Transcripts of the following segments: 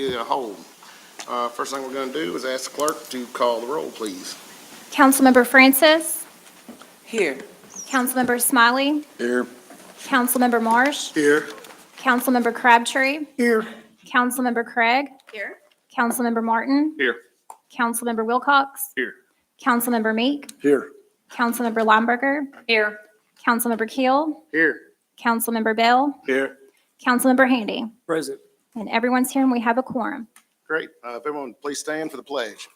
a whole. First thing we're going to do is ask the clerk to call the roll, please. Councilmember Francis. Here. Councilmember Smiley. Here. Councilmember Marsh. Here. Councilmember Crabtree. Here. Councilmember Craig. Here. Councilmember Martin. Here. Councilmember Wilcox. Here. Councilmember Meek. Here. Councilmember Lineberger. Here. Councilmember Keel. Here. Councilmember Bell. Here. Councilmember Handy. Present. And everyone's here and we have a quorum. Great. If everyone please stand for the pledge.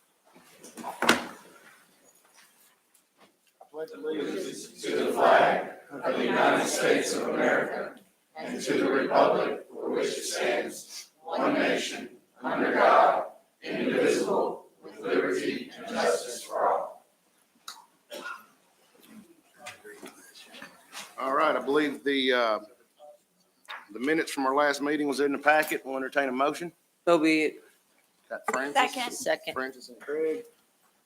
All right, I believe the minutes from our last meeting was in the packet. We'll entertain a motion. So be it. Got Francis. Second. Francis and Craig.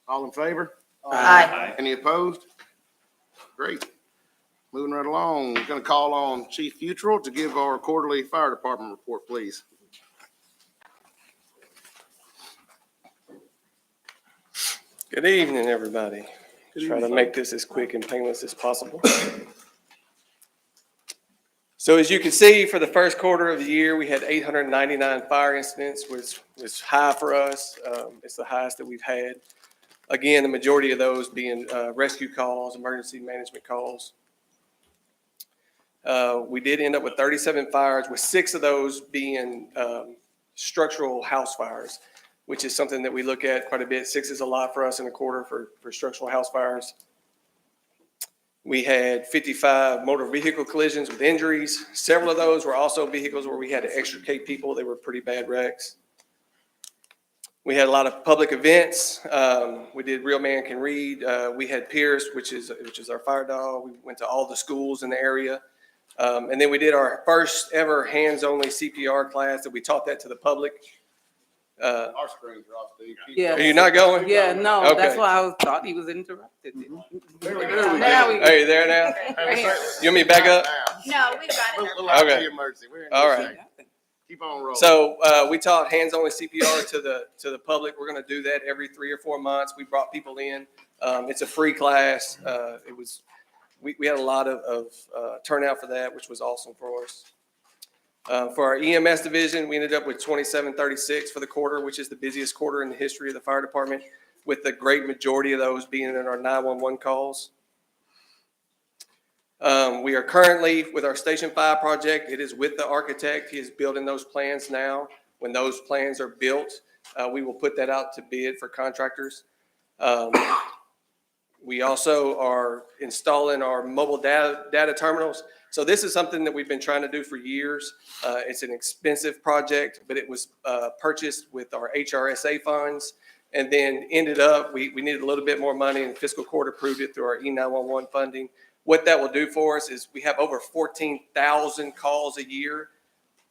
All in favor? Aye. Any opposed? Great. Moving right along, we're going to call on Chief Futrell to give our quarterly fire department report, please. Good evening, everybody. Try to make this as quick and painless as possible. So as you can see, for the first quarter of the year, we had 899 fire incidents, which was high for us. It's the highest that we've had. Again, the majority of those being rescue calls, emergency management calls. We did end up with 37 fires, with 6 of those being structural house fires, which is something that we look at quite a bit. 6 is a lot for us in a quarter for structural house fires. We had 55 motor vehicle collisions with injuries. Several of those were also vehicles where we had to extricate people. They were pretty bad wrecks. We had a lot of public events. We did Real Man Can Read. We had Pierce, which is our fire dog. We went to all the schools in the area. And then we did our first ever hands-only CPR class that we taught that to the public. Our screens are off, Steve. Yeah. Are you not going? Yeah, no, Okay. that's why I thought he was interrupted. There we go. Now we- Are you there now? Hey, You want me to back up? No, we've got it. Little Okay. IT emergency. We're in All this right. thing. Keep on rolling. So we taught hands-only CPR to the public. We're going to do that every 3 or 4 months. We brought people in. It's a free class. We had a lot of turnout for that, which was awesome for us. For our EMS division, we ended up with 2736 for the quarter, which is the busiest quarter in the history of the fire department, with the great majority of those being in our 911 calls. We are currently with our Station 5 project. It is with the architect. He is building those plans now. When those plans are built, we will put that out to bid for contractors. We also are installing our mobile data terminals. So this is something that we've been trying to do for years. It's an expensive project, but it was purchased with our HRSA funds, and then ended up, we needed a little bit more money, and fiscal court approved it through our E911 funding. What that will do for us is we have over 14,000 calls a year.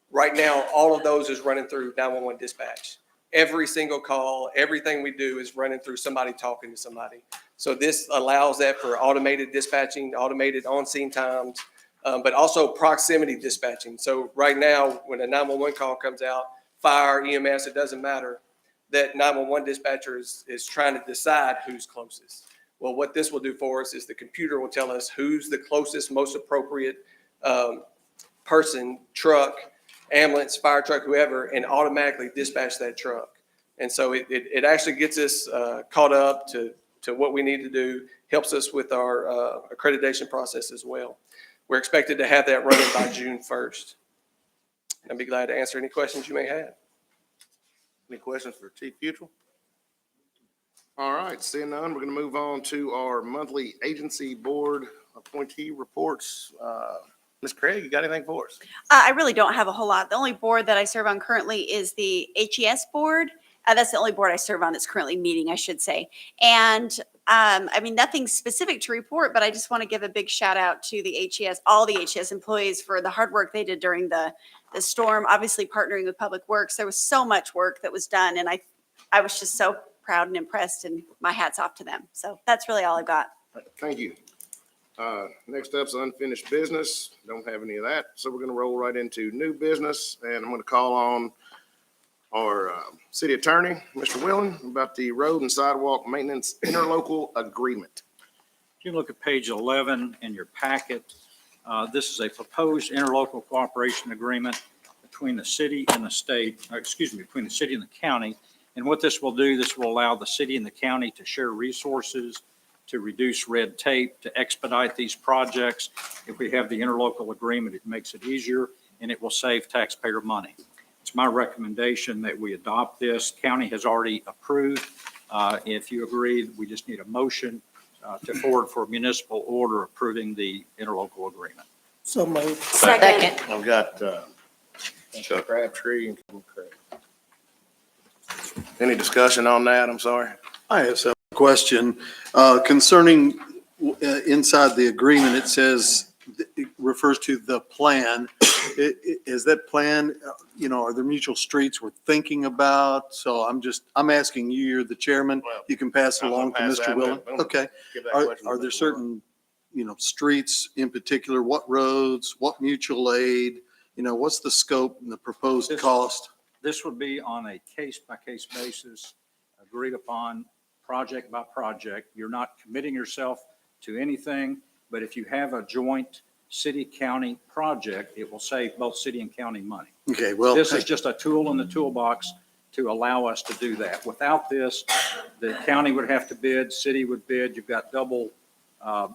Right now, all of those is running through 911 dispatch. Every single call, everything we do is running through somebody talking to somebody. So this allows that for automated dispatching, automated on-scene times, but also proximity dispatching. So right now, when a 911 call comes out, fire, EMS, it doesn't matter, that 911 dispatcher is trying to decide who's closest. Well, what this will do for us is the computer will tell us who's the closest, most appropriate person, truck, ambulance, fire truck, whoever, and automatically dispatch that truck. And so it actually gets us caught up to what we need to do, helps us with our accreditation process as well. We're expected to have that running by June 1st. I'd be glad to answer any questions you may have. Any questions for Chief Futrell? All right, seeing none, we're going to move on to our monthly agency board appointee reports. Ms. Craig, you got anything for us? I really don't have a whole lot. The only board that I serve on currently is the HES board. That's the only board I serve on that's currently meeting, I should say. And I mean, nothing specific to report, but I just want to give a big shout out to the HES, all the HES employees for the hard work they did during the storm, obviously partnering with Public Works. There was so much work that was done, and I was just so proud and impressed, and my hat's off to them. So that's really all I've got. Thank you. Next up's unfinished business. Don't have any of that. So we're going to roll right into new business, and I'm going to call on our city attorney, Mr. Willen, about the road and sidewalk maintenance interlocal agreement. If you look at page 11 in your packet, this is a proposed interlocal cooperation agreement between the city and the state, between the city and the county. And what this will do, this will allow the city and the county to share resources, to reduce red tape, to expedite these projects. If we have the interlocal agreement, it makes it easier and it will save taxpayer money. It's my recommendation that we adopt this. County has already approved. If you agree, we just need a motion to forward for municipal order approving the interlocal agreement. So moved. Second. I've got Mr. Crabtree and Kevin Craig. Any discussion on that? I'm sorry. I have a question concerning inside the agreement. It says, it refers to the plan. Is that plan, are there mutual streets we're thinking about? So I'm asking you, you're the chairman, Well, you can pass it I'm gonna along to pass that, Mr. Willen. but I'm gonna Okay. Give that question to Are there Mr. certain, streets in particular, what roads, what mutual aid? What's the scope and the proposed This- cost? This would be on a case-by-case basis, agreed upon project by project. You're not committing yourself to anything, but if you have a joint city-county project, it will save both city and county money. Okay, well, This is just a tool in the toolbox to allow us to do that. Without this, the county would have to bid, city would bid. You've got double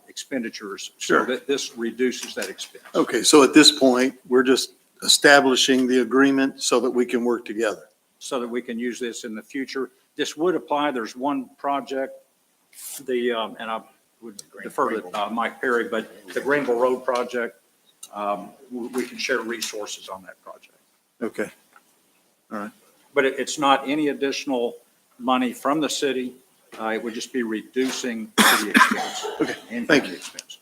expenditures. Sure. So that this reduces that expense. okay, so at this point, we're just establishing the agreement so that we can work together. So that we can use this in the future. This would apply, there's one project, and I would defer to Mike Perry, but the Greenville Road project, we can share resources on that project. Okay. But it's not any additional money from the city. It would just be reducing the expense. Okay, and thank county you. expense.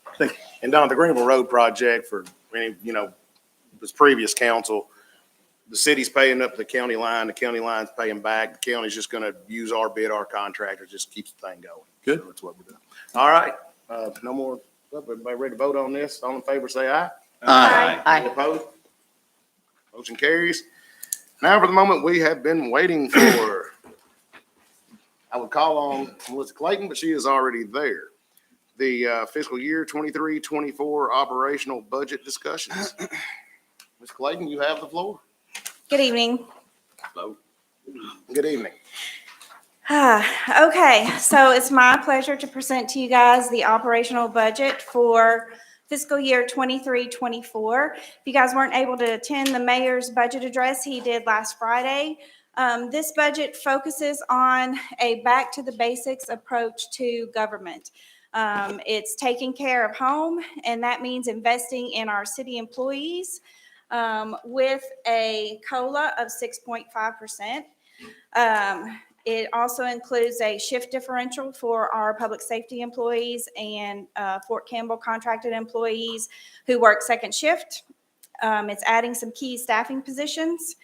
And Don, the Greenville Road project for any, this previous council, the city's paying up the county line, the county line's paying back. The county's just gonna use our bid, our contractor, just keeps the thing going. Good. So that's what we're doing. All right, no more, everybody ready to vote on this? All in favor, say aye. Any opposed? Motion carries. Now for the moment we have been waiting for. I would call on Melissa Clayton, but she is already there. The fiscal year 23-24 operational budget discussions. Ms. Clayton, you have the floor. Good evening. Good evening. Okay, so it's my pleasure to present to you guys the operational budget for fiscal year 23-24. If you guys weren't able to attend the mayor's budget address he did last Friday, this budget focuses on a back to the basics approach to government. It's taking care of home, and that means investing in our city employees with a COLA of 6.5%. It also includes a shift differential for our public safety employees and Fort Campbell contracted employees who work second shift. It's adding some key staffing positions.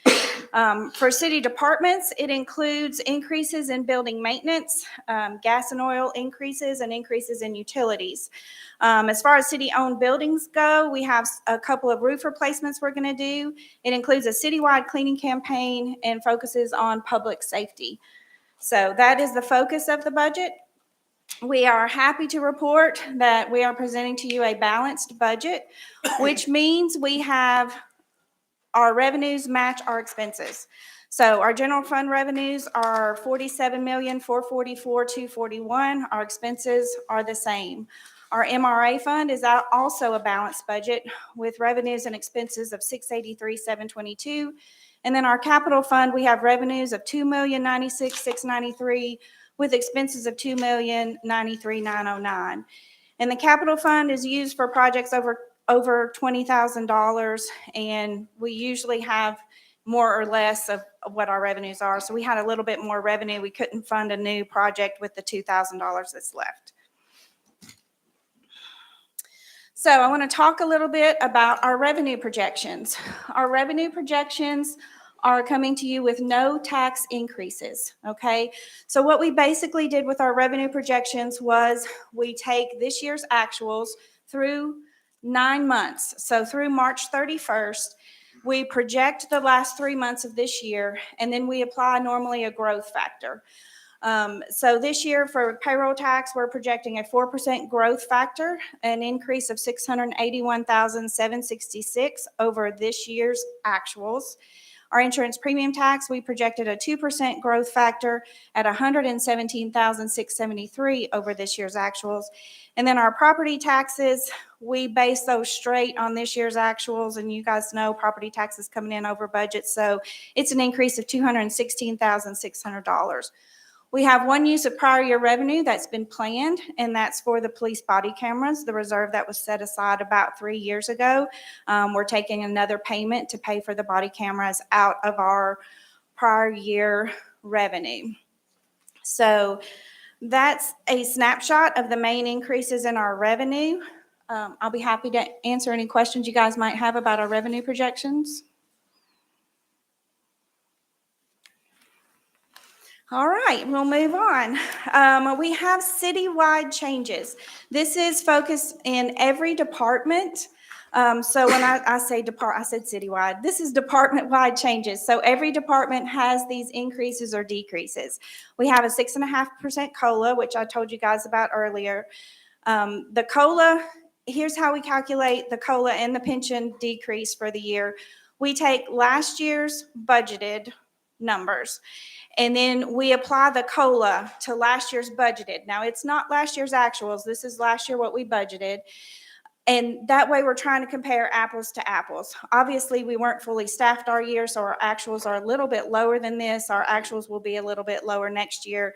For city departments, it includes increases in building maintenance, gas and oil increases, and increases in utilities. As far as city-owned buildings go, we have a couple of roof replacements we're going to do. It includes a citywide cleaning campaign and focuses on public safety. So that is the focus of the budget. We are happy to report that we are presenting to you a balanced budget, which means we have our revenues match our expenses. So our general fund revenues are $47,444,241. Our expenses are the same. Our MRA fund is also a balanced budget with revenues and expenses of $683,722. And then our capital fund, we have revenues of $2,096,693 with expenses of $2,093,909. And the capital fund is used for projects over $20,000, and we usually have more or less of what our revenues are. So we had a little bit more revenue. We couldn't fund a new project with the $2,000 that's left. So I want to talk a little bit about our revenue projections. Our revenue projections are coming to you with no tax increases, okay? So what we basically did with our revenue projections was we take this year's actuals through 9 months. So through March 31st, we project the last 3 months of this year, and then we apply normally a growth factor. So this year for payroll tax, we're projecting a 4% growth factor, an increase of $681,766 over this year's actuals. Our insurance premium tax, we projected a 2% growth factor at $117,673 over this year's actuals. And then our property taxes, we base those straight on this year's actuals, and you guys know property taxes coming in over budget, so it's an increase of $216,600. We have one use of prior year revenue that's been planned, and that's for the police body cameras, the reserve that was set aside about 3 years ago. We're taking another payment to pay for the body cameras out of our prior year revenue. So that's a snapshot of the main increases in our revenue. I'll be happy to answer any questions you guys might have about our revenue projections. All right, we'll move on. We have citywide changes. This is focused in every department. So when I say I said citywide. This is department-wide changes. So every department has these increases or decreases. We have a 6.5% COLA, which I told you guys about earlier. The COLA, here's how we calculate the COLA and the pension decrease for the year. We take last year's budgeted numbers, and then we apply the COLA to last year's budgeted. Now, it's not last year's actuals. This is last year what we budgeted. And that way we're trying to compare apples to apples. Obviously, we weren't fully staffed our year, so our actuals are a little bit lower than this. Our actuals will be a little bit lower next year.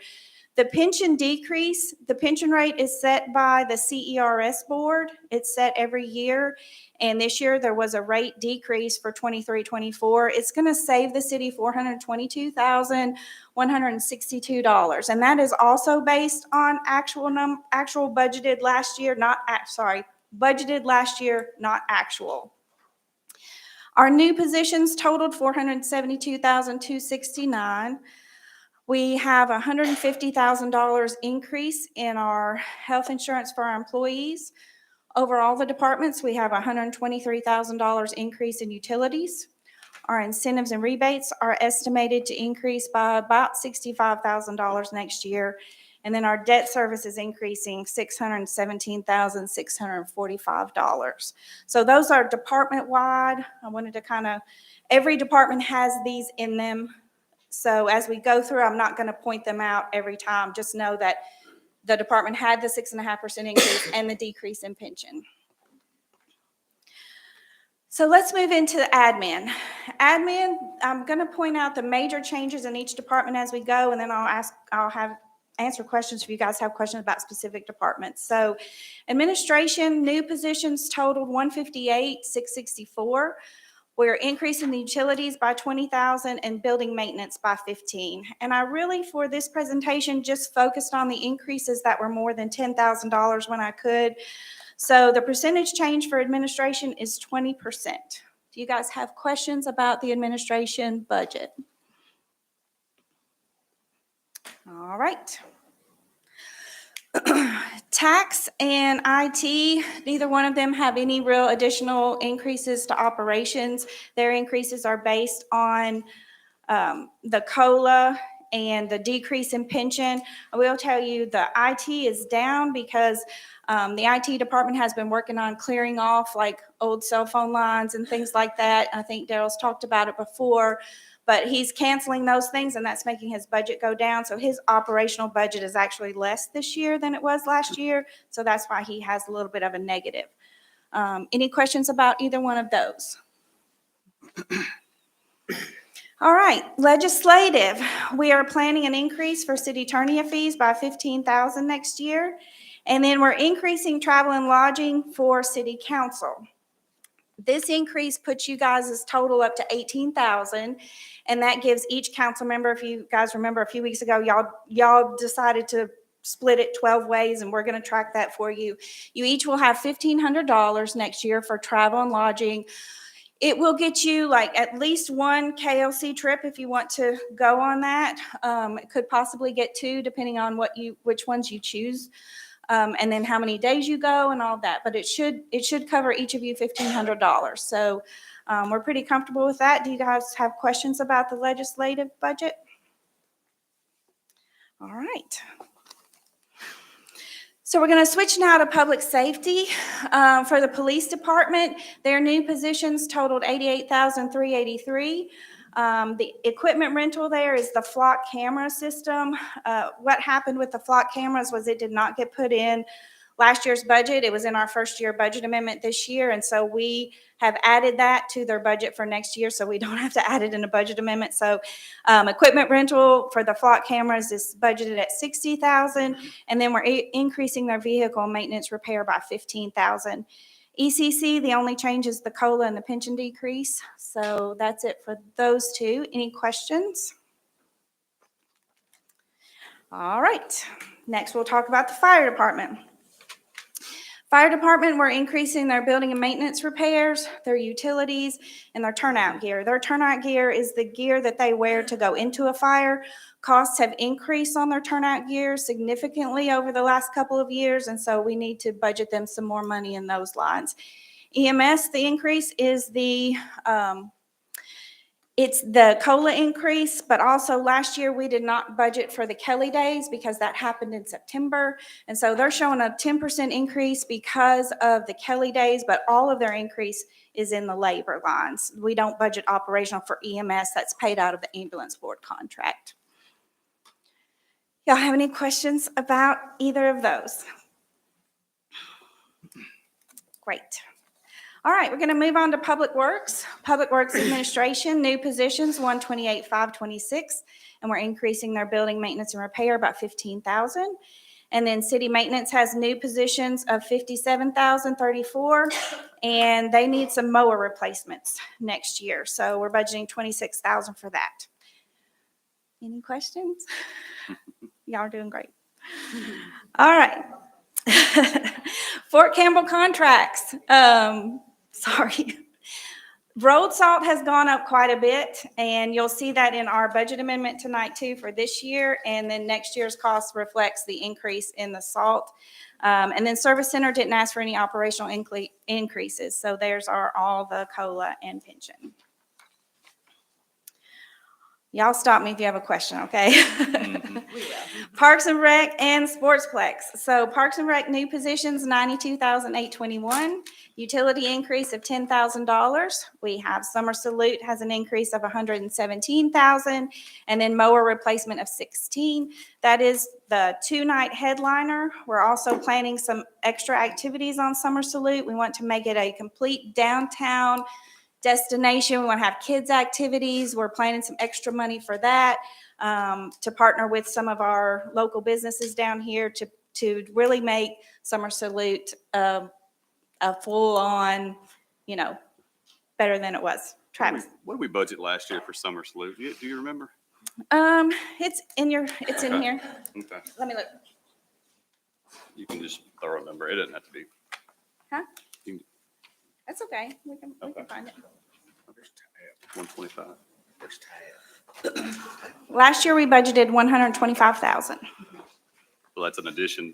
The pension decrease, the pension rate is set by the CERS board. It's set every year. And this year there was a rate decrease for 23-24. It's going to save the city $422,162. And that is also based on actual budgeted last year, budgeted last year, not actual. Our new positions totaled $472,269. We have a $150,000 increase in our health insurance for our employees. Over all the departments, we have a $123,000 increase in utilities. Our incentives and rebates are estimated to increase by about $65,000 next year. And then our debt service is increasing $617,645. So those are department-wide. I wanted to every department has these in them. So as we go through, I'm not going to point them out every time. Just know that the department had the 6.5% increase and the decrease in pension. So let's move into the admin. Admin, I'm going to point out the major changes in each department as we go, and then I'll answer questions if you guys have questions about specific departments. So administration, new positions totaled $158,664. We're increasing the utilities by $20,000 and building maintenance by $15,000. And I really, for this presentation, just focused on the increases that were more than $10,000 when I could. So the percentage change for administration is 20%. Do you guys have questions about the administration budget? All right. Tax and IT, neither one of them have any real additional increases to operations. Their increases are based on the COLA and the decrease in pension. I will tell you the IT is down because the IT department has been working on clearing off like old cell phone lines and things like that. I think Daryl's talked about it before. But he's canceling those things, and that's making his budget go down. So his operational budget is actually less this year than it was last year. So that's why he has a little bit of a negative. Any questions about either one of those? All right, legislative. We are planning an increase for city attorney fees by $15,000 next year. And then we're increasing travel and lodging for city council. This increase puts you guys' total up to $18,000, and that gives each council member, if you guys remember a few weeks ago, y'all decided to split it 12 ways, and we're going to track that for you. You each will have $1,500 next year for travel and lodging. It will get you like at least one KLC trip if you want to go on that. It could possibly get two, depending on which ones you choose. And then how many days you go and all that. But it should cover each of you $1,500. So We're pretty comfortable with that. Do you guys have questions about the legislative budget? All right. So we're going to switch now to public safety. For the police department, their new positions totaled $88,383. The equipment rental there is the flock camera system. What happened with the flock cameras was it did not get put in last year's budget. It was in our first year budget amendment this year, and so we have added that to their budget for next year, so we don't have to add it in a budget amendment. So equipment rental for the flock cameras is budgeted at $60,000, and then we're increasing their vehicle maintenance repair by $15,000. ECC, the only change is the COLA and the pension decrease. So that's it for those two. Any questions? All right. Next, we'll talk about the fire department. Fire department, we're increasing their building and maintenance repairs, their utilities, and their turnout gear. Their turnout gear is the gear that they wear to go into a fire. Costs have increased on their turnout gear significantly over the last couple of years, and so we need to budget them some more money in those lines. EMS, the increase is it's the COLA increase, but also last year we did not budget for the Kelly days because that happened in September. And so they're showing a 10% increase because of the Kelly days, but all of their increase is in the labor lines. We don't budget operational for EMS. That's paid out of the ambulance board contract. Y'all have any questions about either of those? Great. All right, we're going to move on to Public Works. Public Works Administration, new positions, 128,526, and we're increasing their building maintenance and repair about $15,000. And then City Maintenance has new positions of $57,034, and they need some mower replacements next year. So we're budgeting $26,000 for that. Any questions? Y'all are doing great. All right. Fort Campbell contracts. Sorry. Road salt has gone up quite a bit, and you'll see that in our budget amendment tonight too for this year, and then next year's cost reflects the increase in the salt. And then Service Center didn't ask for any operational increases, so there's all the COLA and pension. Y'all stop me if you have a question, okay? Parks and Rec and Sportsplex. So Parks and Rec new positions, $92,821. Utility increase of $10,000. We have Summer Salute has an increase of $117,000, and then mower replacement of $16,000. That is the 2-night headliner. We're also planning some extra activities on Summer Salute. We want to make it a complete downtown destination. We want to have kids activities. We're planning some extra money for that, to partner with some of our local businesses down here to really make Summer Salute a full-on, better than it was. Travis. What did we budget last year for Summer Salute? Do you remember? It's in here. Okay. Let me look. You can just throw a number. It doesn't have to be. Huh? You can- That's okay. We can find it. 125. Last year we budgeted $125,000. Well, that's an addition.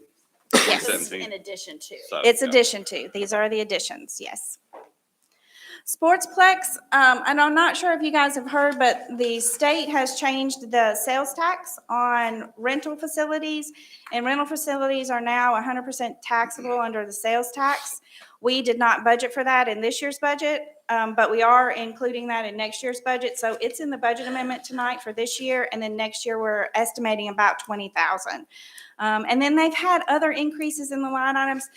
Yes. 2017. In addition to. So, It's yeah. addition to. These are the additions, yes. Sportsplex, and I'm not sure if you guys have heard, but the state has changed the sales tax on rental facilities, and rental facilities are now 100% taxable under the sales tax. We did not budget for that in this year's budget, but we are including that in next year's budget. So it's in the budget amendment tonight for this year, and then next year we're estimating about $20,000. And then they've had other increases in the line items,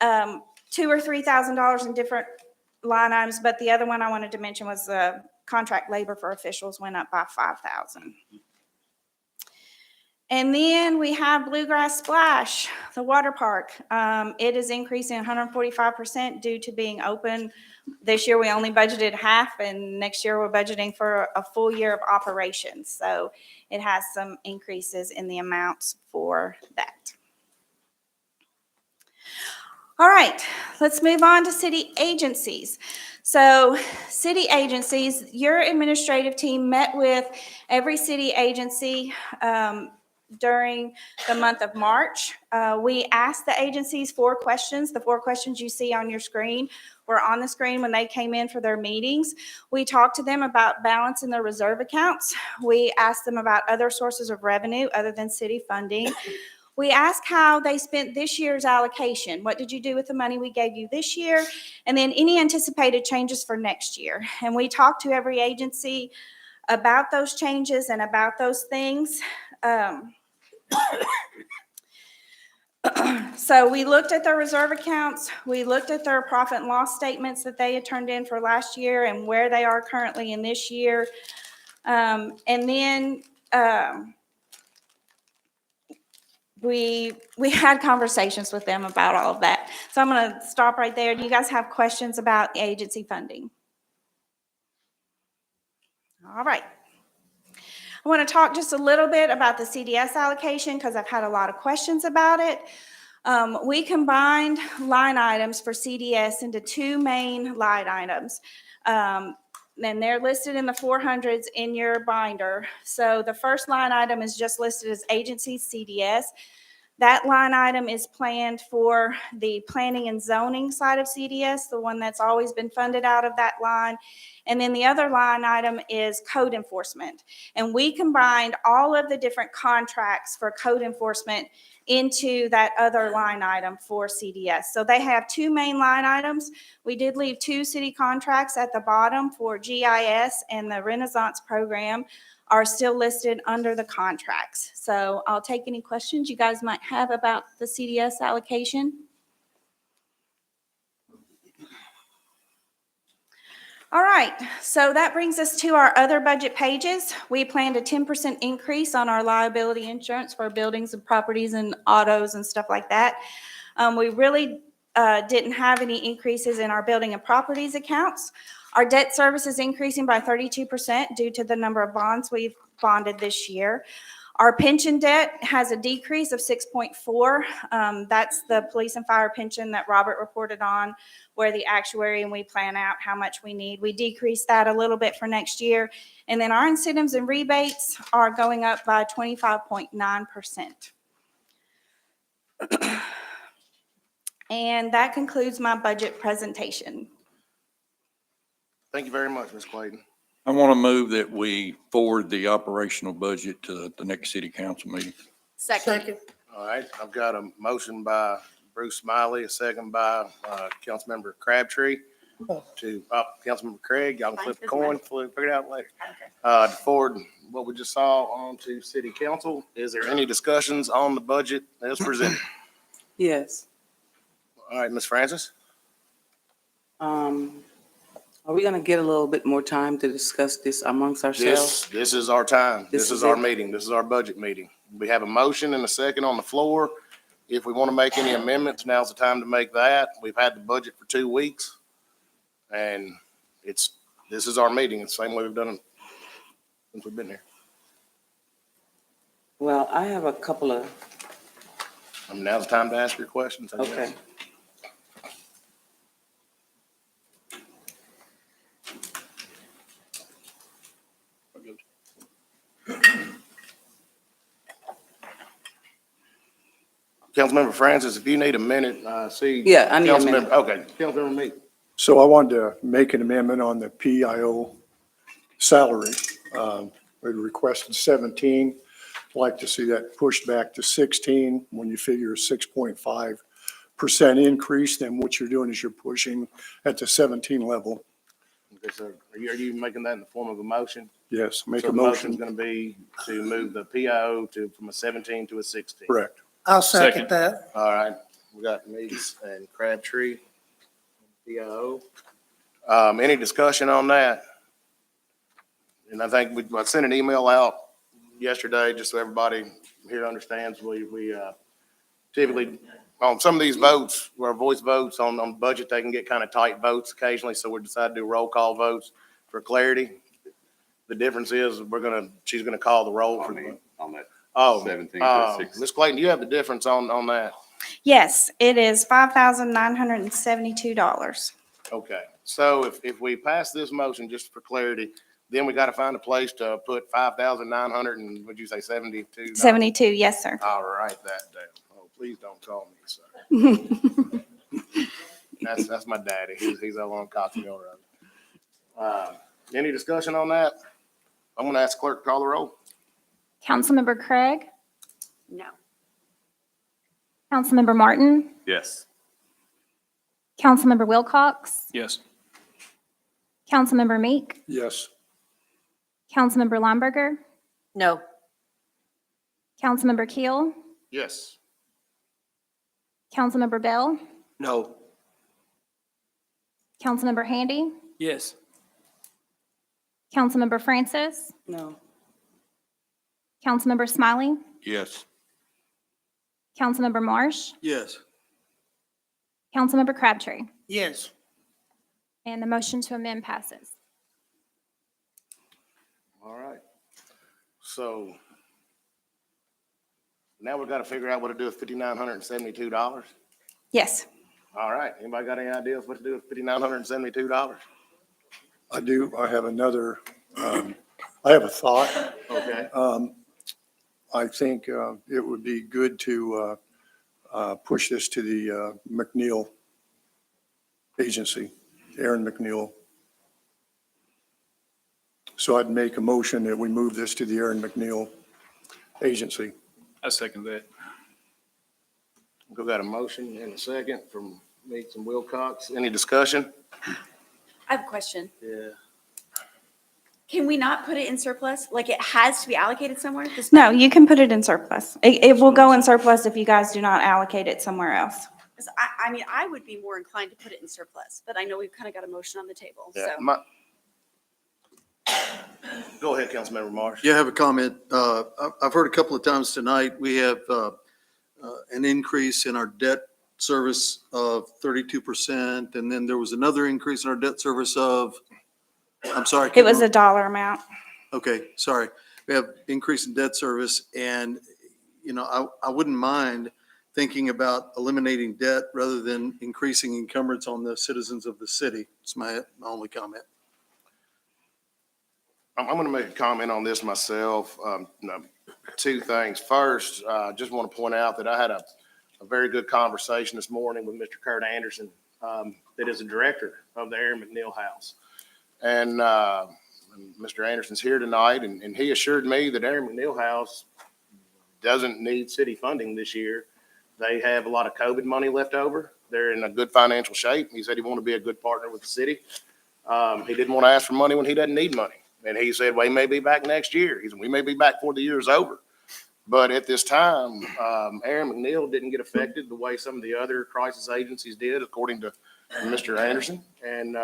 $2,000 or $3,000 in different line items, but the other one I wanted to mention was the contract labor for officials went up by $5,000. And then we have Bluegrass Splash, the water park. It is increasing 145% due to being open. This year we only budgeted half, and next year we're budgeting for a full year of operations. So it has some increases in the amounts for that. All right, let's move on to city agencies. So city agencies, your administrative team met with every city agency during the month of March. We asked the agencies 4 questions. The 4 questions you see on your screen were on the screen when they came in for their meetings. We talked to them about balancing their reserve accounts. We asked them about other sources of revenue other than city funding. We asked how they spent this year's allocation. What did you do with the money we gave you this year? And then any anticipated changes for next year. And we talked to every agency about those changes and about those things. So we looked at their reserve accounts. We looked at their profit and loss statements that they had turned in for last year and where they are currently in this year. And then we had conversations with them about all of that. So I'm going to stop right there. Do you guys have questions about agency funding? All right. I want to talk just a little bit about the CDS allocation because I've had a lot of questions about it. We combined line items for CDS into 2 main line items. And they're listed in the 400s in your binder. So the first line item is just listed as agency CDS. That line item is planned for the planning and zoning side of CDS, the one that's always been funded out of that line. And then the other line item is code enforcement. And we combined all of the different contracts for code enforcement into that other line item for CDS. So they have 2 main line items. We did leave 2 city contracts at the bottom for GIS, and the Renaissance program are still listed under the contracts. So I'll take any questions you guys might have about the CDS allocation. All right, so that brings us to our other budget pages. We planned a 10% increase on our liability insurance for buildings and properties and autos and stuff like that. We really didn't have any increases in our building and properties accounts. Our debt service is increasing by 32% due to the number of bonds we've bonded this year. Our pension debt has a decrease of 6.4. That's the police and fire pension that Robert reported on, where the actuary and we plan out how much we need. We decreased that a little bit for next year. And then our incentives and rebates are going up by 25.9%. And that concludes my budget presentation. Thank you very much, Ms. Clayton. I want to move that we forward the operational budget to the next city council meeting. Second. All right, I've got a motion by Bruce Smiley, a second by Councilmember Crabtree to, Councilmember Craig, y'all can flip a coin, figure it out later. To forward what we just saw on to city council. Is there any discussions on the budget as presented? Yes. All right, Ms. Francis? Are we gonna get a little bit more time to discuss this amongst ourselves? This is our time. This This is is our it. meeting. This is our budget meeting. We have a motion and a second on the floor. If we want to make any amendments, now's the time to make that. We've had the budget for 2 weeks. And this is our meeting. It's the same way we've done it since we've been here. Well, I have a couple of, Now's the time to ask your questions, I guess. okay. Councilmember Francis, if you need a minute, see. Yeah, I need a minute. Okay, Councilmember Meek. So I wanted to make an amendment on the PIO salary. We requested 17. I'd like to see that pushed back to 16. When you figure a 6.5% increase, then what you're doing is you're pushing at the 17 level. Okay, so are you making that in the form of a motion? Yes, make So a the motion's motion. going to be to move the PIO from a 17 to a 16. Correct. I'll second that. All right, we got Meeks and Crabtree, PIO. Any discussion on that? And I think I sent an email out yesterday, just so everybody here understands, we typically, on some of these votes, where voice votes on budget, they can get kind of tight votes occasionally, so we decided to do roll call votes for clarity. The difference is she's gonna call the roll for the. On that Oh, 17 to 16. Ms. Clayton, do you have the difference on that? Yes, it is $5,972. Okay, so if we pass this motion, just for clarity, Then we got to find a place to put 5,900 and, what'd you say, 72? 72, yes, sir. I'll write that down. Oh, please don't call me, sir. That's my daddy. He's over on Coxville Road. Any discussion on that? I'm going to ask clerk to call the roll. Councilmember Craig, No. Councilmember Martin, Yes. Councilmember Wilcox, Yes. Councilmember Meek, Yes. Councilmember Lumberger, No. Councilmember Keel, Yes. Councilmember Bell, No. Councilmember Handy, Yes. Councilmember Francis, No. Councilmember Smiley, Yes. Councilmember Marsh, Yes. Councilmember Crabtree. Yes. And the motion to amend passes. All right. So now we've got to figure out what to do with $5,972. Yes. All right. Anybody got any ideas what to do with $5,972? I do. I have another, I have a thought. Okay. I think it would be good to push this to the McNeil agency, Aaron McNeil. So I'd make a motion that we move this to the Aaron McNeil agency. I second that. We've got a motion and a second from Meeks and Wilcox. Any discussion? I have a question. Yeah. Can we not put it in surplus? Like it has to be allocated somewhere? This No, you can put it in surplus. It will go in surplus if you guys do not allocate it somewhere else. 'cause I mean, I would be more inclined to put it in surplus, but I know we've kind of got a motion on the table, Yeah. so. Go ahead, Councilmember Marsh. Yeah, I have a comment. I've heard a couple of times tonight, we have an increase in our debt service of 32%. And then there was another increase in our debt service of, I'm sorry. It was a dollar amount. Okay, sorry. We have increase in debt service and, I wouldn't mind thinking about eliminating debt rather than increasing encumbrance on the citizens of the city. It's my only comment. I'm going to make a comment on this myself. Two things. First, just want to point out that I had a very good conversation this morning with Mr. Kurt Anderson, that is the director of the Aaron McNeil House. And Mr. Anderson's here tonight, and he assured me that Aaron McNeil House doesn't need city funding this year. They have a lot of COVID money left over. They're in a good financial shape. He said he wanted to be a good partner with the city. He didn't want to ask for money when he doesn't need money. And he said, we may be back next year. He said, we may be back before the year is over. But at this time, Aaron McNeil didn't get affected the way some of the other crisis agencies did, according to Mr. Anderson. And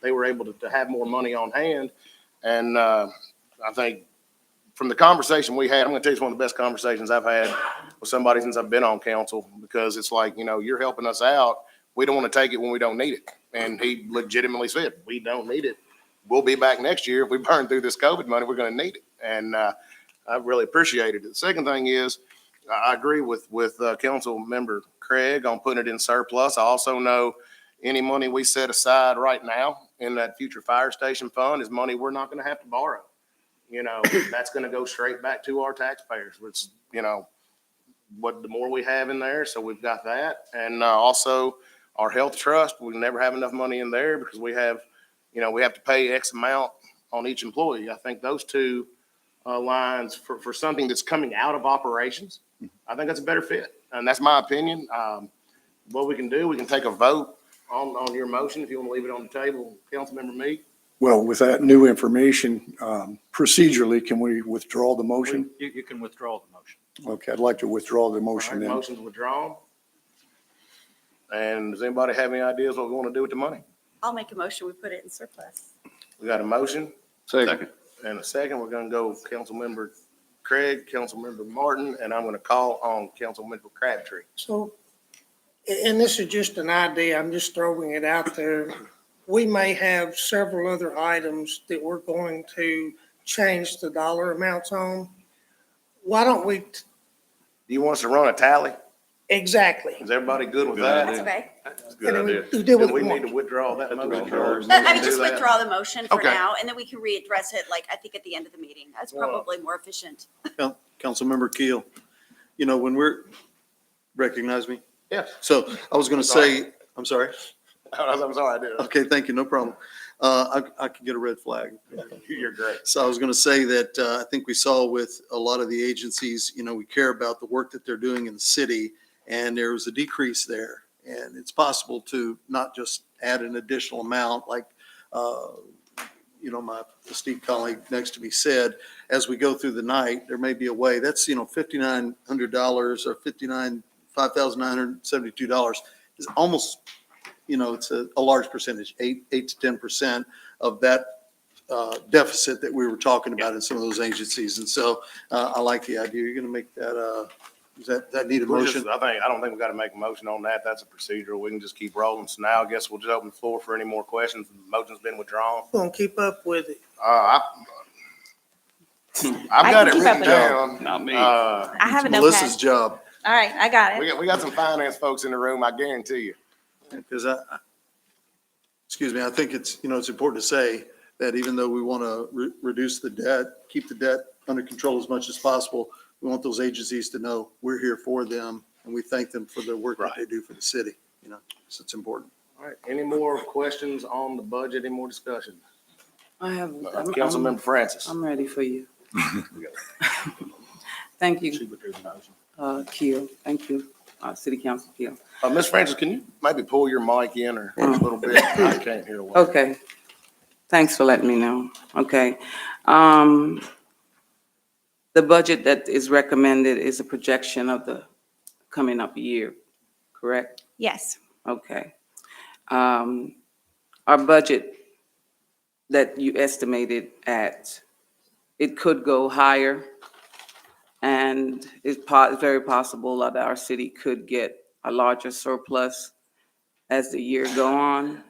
they were able to have more money on hand. And I think from the conversation we had, I'm going to tell you it's one of the best conversations I've had with somebody since I've been on council, because it's like, you're helping us out. We don't want to take it when we don't need it. And he legitimately said, we don't need it. We'll be back next year. If we burn through this COVID money, we're going to need it. And I really appreciated it. The second thing is, I agree with Council Member Craig on putting it in surplus. I also know any money we set aside right now in that future fire station fund is money we're not going to have to borrow. That's going to go straight back to our taxpayers, which, what the more we have in there. So we've got that. And also our health trust, we never have enough money in there because we have to pay X amount on each employee. I think those two lines for something that's coming out of operations, I think that's a better fit. And that's my opinion. What we can do, we can take a vote on your motion if you want to leave it on the table. Councilmember Meek? Well, with that new information, procedurally, can we withdraw the motion? You can withdraw the motion. Okay, I'd like to withdraw the All motion right, then. motion's withdrawn. And does anybody have any ideas what we want to do with the money? I'll make a motion, we put it in surplus. We got a motion Second. and a second. We're going to go Councilmember Craig, Councilmember Martin, and I'm going to call on Councilmember Crabtree. So, and this is just an idea, I'm just throwing it out there. We may have several other items that we're going to change the dollar amounts on. Why don't we, Do you want us to run a tally? Exactly. Is everybody good with Good that? idea. Okay. That's a good And idea. we deal Do with we it need more. to withdraw that That's motion? withdraw. or I would do just that? withdraw the motion for Okay. now, and then we can readdress it, like, I think at the end of the meeting. That's probably more efficient. Councilmember Keel, you know, when we're, recognize me? Yes. So I was going to say, I'm sorry. I'm sorry, I did. Okay, thank you, no problem. I could get a red flag. You're great. So I was going to say that I think we saw with a lot of the agencies, you know, we care about the work that they're doing in the city, and there was a decrease there. And it's possible to not just add an additional amount, like, you know, my esteemed colleague next to me said, as we go through the night, there may be a way. That's, you know, $5,900 or $5,972 is almost, you know, it's a large percentage, 8 to 10% of that deficit that we were talking about in some of those agencies. And so I like the idea. You're going to make that, does that need a We're just- motion? I don't think we got to make a motion on that. That's a procedure. We can just keep rolling. So now I guess we'll just open the floor for any more questions. The motion's been withdrawn. Gonna keep up with it. I've I got can it keep written up with it. down. Not me. I have a Melissa's notepad. job. All right, I got it. We got some finance folks in the room, I guarantee you. Because excuse me, I think it's, you know, it's important to say that even though we want to reduce the debt, keep the debt under control as much as possible, we want those agencies to know we're here for them and we thank them for the work that they do for the city, you know, so it's important. All right, any more questions on the budget, any more discussion? I have, Councilmember Francis. I'm ready for you. Thank you, Keel. Thank you, City Council Keel. Ms. Francis, can you maybe pull your mic in or a little bit? I can't hear well. Okay. Thanks for letting me know. Okay. The budget that is recommended is a projection of the coming up year, correct? Yes. Okay. Our budget that you estimated at, it could go higher. And it's very possible that our city could get a larger surplus as the year go on.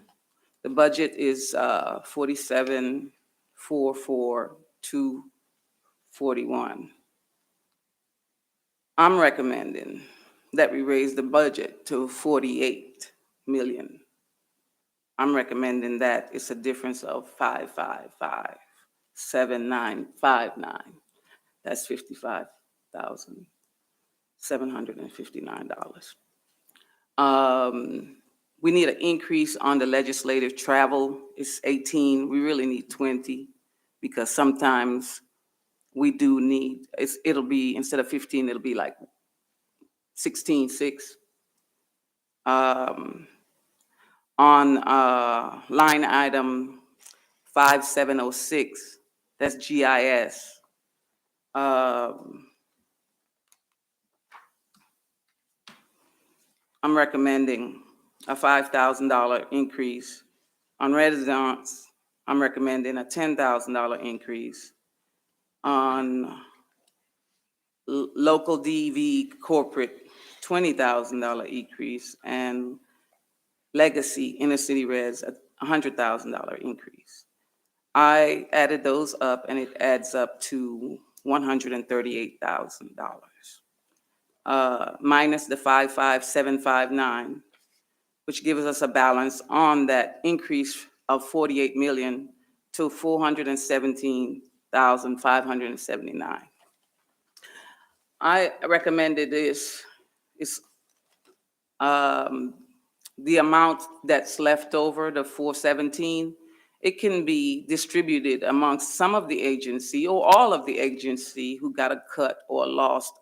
The budget is 47,442,41. I'm recommending that we raise the budget to 48 million. I'm recommending that it's a difference of 555,7959. That's $55,759. We need an increase on the legislative travel. It's 18. We really need 20 because sometimes we do need, it'll be, instead of 15, it'll be like 16.6. On line item 5706, that's GIS. I'm recommending a $5,000 increase. On residents, I'm recommending a $10,000 increase. On local DV corporate, $20,000 increase. And legacy inner city res, a $100,000 increase. I added those up and it adds up to $138,000. Minus the 55,759, which gives us a balance on that increase of 48 million to 417,579. I recommended this is the amount that's left over, the 417, it can be distributed amongst some of the agency or all of the agency who got a cut or lost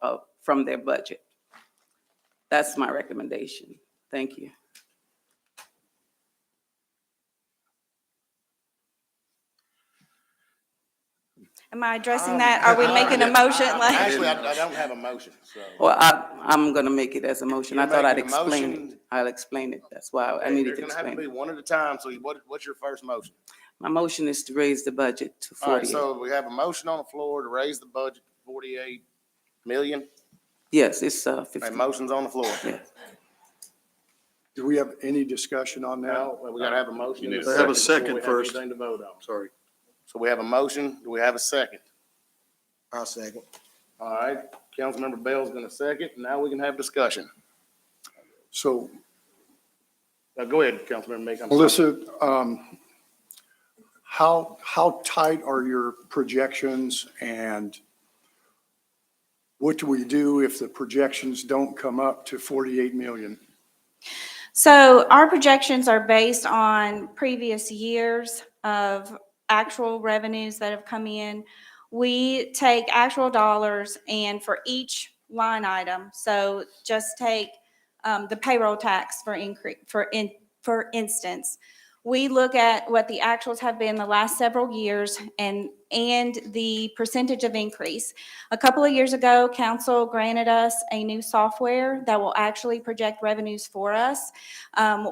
from their budget. That's my recommendation. Thank you. Am I addressing that? Are we making a motion? Actually, I don't have a motion, so. Well, I'm gonna make it as a motion. I You're thought I'd making a explain motion? it. I'll explain it. That's why I needed to You're gonna have to explain be it. one at a time, so what's your first motion? My motion is to raise the budget to All right, 48. so we have a motion on the floor to raise the budget to 48 million. Yes, it's 50. A motion's on the floor. Yes. Do we have any discussion on that? No, we gotta have a motion. You need a before Have a we second have first. anything to vote on. Sorry. So we have a motion. Do we have a second? I'll second. All right, Councilmember Bell's gonna second. Now we can have discussion. So Go ahead, Councilmember May. I'm sorry. Melissa, how tight are your projections, and what do we do if the projections don't come up to 48 million? So our projections are based on previous years of actual revenues that have come in. We take actual dollars, and for each line item, so just take the payroll tax for instance, we look at what the actuals have been the last several years and the percentage of increase. A couple of years ago, council granted us a new software that will actually project revenues for us.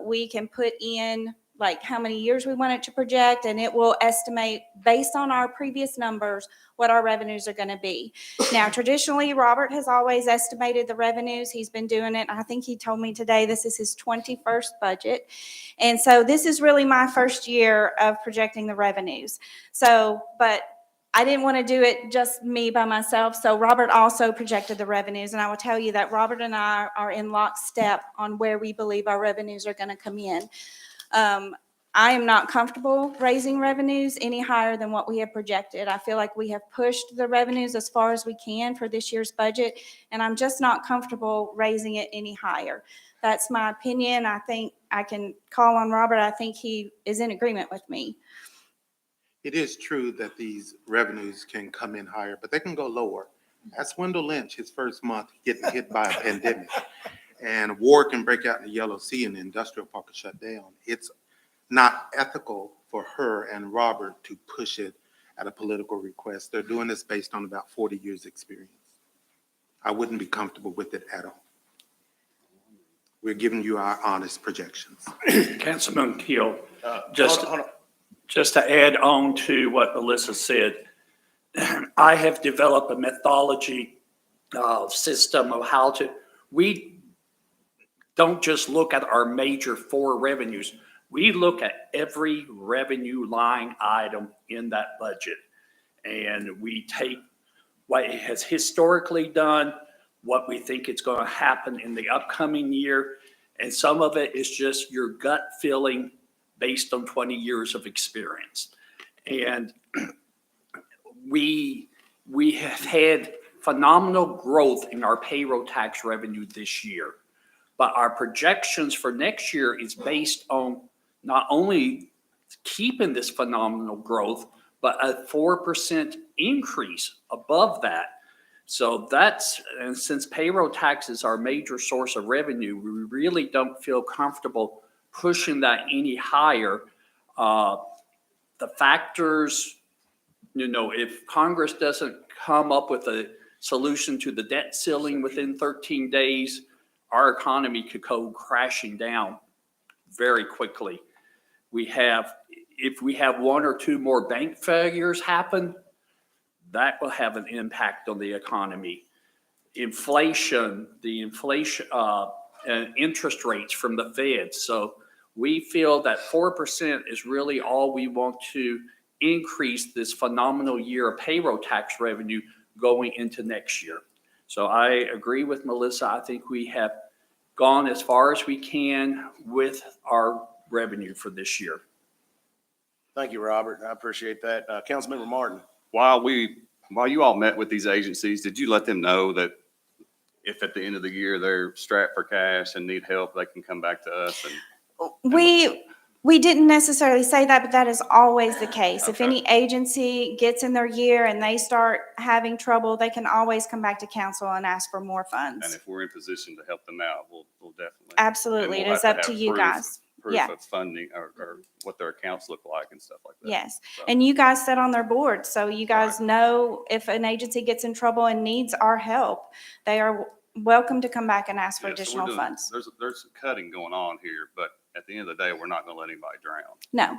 We can put in like how many years we want it to project, and it will estimate based on our previous numbers what our revenues are going to be. Now, traditionally, Robert has always estimated the revenues. He's been doing it. I think he told me today this is his 21st budget. And so this is really my first year of projecting the revenues. So, but I didn't want to do it just me by myself. So Robert also projected the revenues. And I will tell you that Robert and I are in lockstep on where we believe our revenues are going to come in. I am not comfortable raising revenues any higher than what we have projected. I feel like we have pushed the revenues as far as we can for this year's budget, and I'm just not comfortable raising it any higher. That's my opinion. I think I can call on Robert. I think he is in agreement with me. It is true that these revenues can come in higher, but they can go lower. That's Wendell Lynch, his first month getting hit by a pandemic. And war can break out in the Yellow Sea and the industrial park is shut down. It's not ethical for her and Robert to push it at a political request. They're doing this based on about 40 years' experience. I wouldn't be comfortable with it at all. We're giving you our honest projections. Councilman Keel, Hold on. just to add on to what Melissa said, I have developed a methodology system of how to, we don't just look at our major 4 revenues. We look at every revenue line item in that budget. And we take what it has historically done, what we think it's going to happen in the upcoming year. And some of it is just your gut feeling based on 20 years of experience. And we have had phenomenal growth in our payroll tax revenue this year. But our projections for next year is based on not only keeping this phenomenal growth, but a 4% increase above that. So and since payroll tax is our major source of revenue, we really don't feel comfortable pushing that any higher. The factors, if Congress doesn't come up with a solution to the debt ceiling within 13 days, our economy could go crashing down very quickly. If we have 1 or 2 more bank failures happen, that will have an impact on the economy. Inflation, and interest rates from the Fed. So we feel that 4% is really all we want to increase this phenomenal year of payroll tax revenue going into next year. So I agree with Melissa. I think we have gone as far as we can with our revenue for this year. Thank you, Robert. I appreciate that. Councilmember Martin. While you all met with these agencies, did you let them know that if at the end of the year they're strapped for cash and need help, they can come back to us? We didn't necessarily say that, but that is always the case. If Okay. any agency gets in their year and they start having trouble, they can always come back to council and ask for more And funds. if we're in position to help them out, we'll definitely. Absolutely. and It we'll is have up to have you proof guys. Proof Yeah. of funding or what their accounts look like and stuff like that. Yes. So, And you guys sit on their board, so you guys know if an agency gets in trouble and needs our help, they are welcome to come back and ask for yeah, so we're additional doing- funds. There's some cutting going on here, but at the end of the day, we're not going to let anybody drown. No.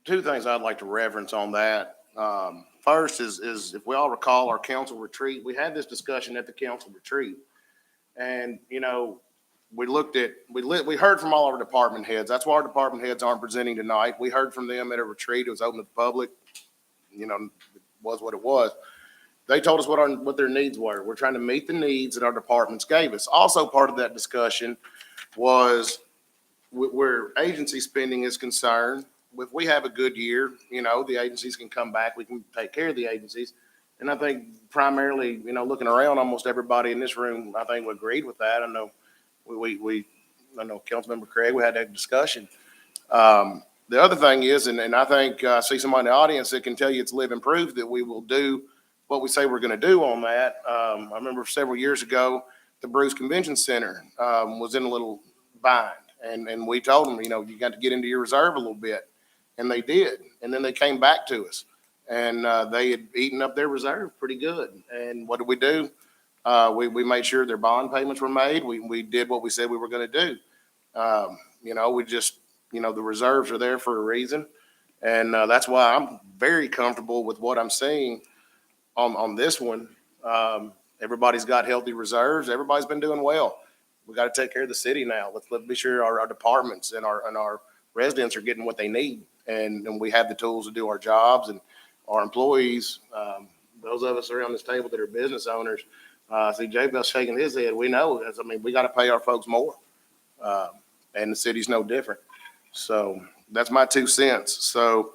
2 things I'd like to reference on that. First is if we all recall our council retreat, we had this discussion at the council retreat. And, we heard from all our department heads. That's why our department heads aren't presenting tonight. We heard from them at a retreat. It was open to the public. It was what it was. They told us what their needs were. We're trying to meet the needs that our departments gave us. Also, part of that discussion was where agency spending is concerned. If we have a good year, the agencies can come back, we can take care of the agencies. And I think primarily, looking around, almost everybody in this room, I think, agreed with that. I know I know Councilmember Craig, we had that discussion. The other thing is, and I think I see somebody in the audience that can tell you it's living proof that we will do what we say we're going to do on that. I remember several years ago, the Bruce Convention Center was in a little bind. And we told them, you got to get into your reserve a little bit. And they did. And then they came back to us. And they had eaten up their reserve pretty good. And what did we do? We made sure their bond payments were made. We did what we said we were going to do. We just, the reserves are there for a reason. And that's why I'm very comfortable with what I'm seeing on this one. Everybody's got healthy reserves. Everybody's been doing well. We got to take care of the city now. Let's be sure our departments and our residents are getting what they need. And we have the tools to do our jobs, and our employees, those of us around this table that are business owners, see Jay Bell shaking his head. We know, we got to pay our folks more. And the city's no different. So that's my 2 cents. So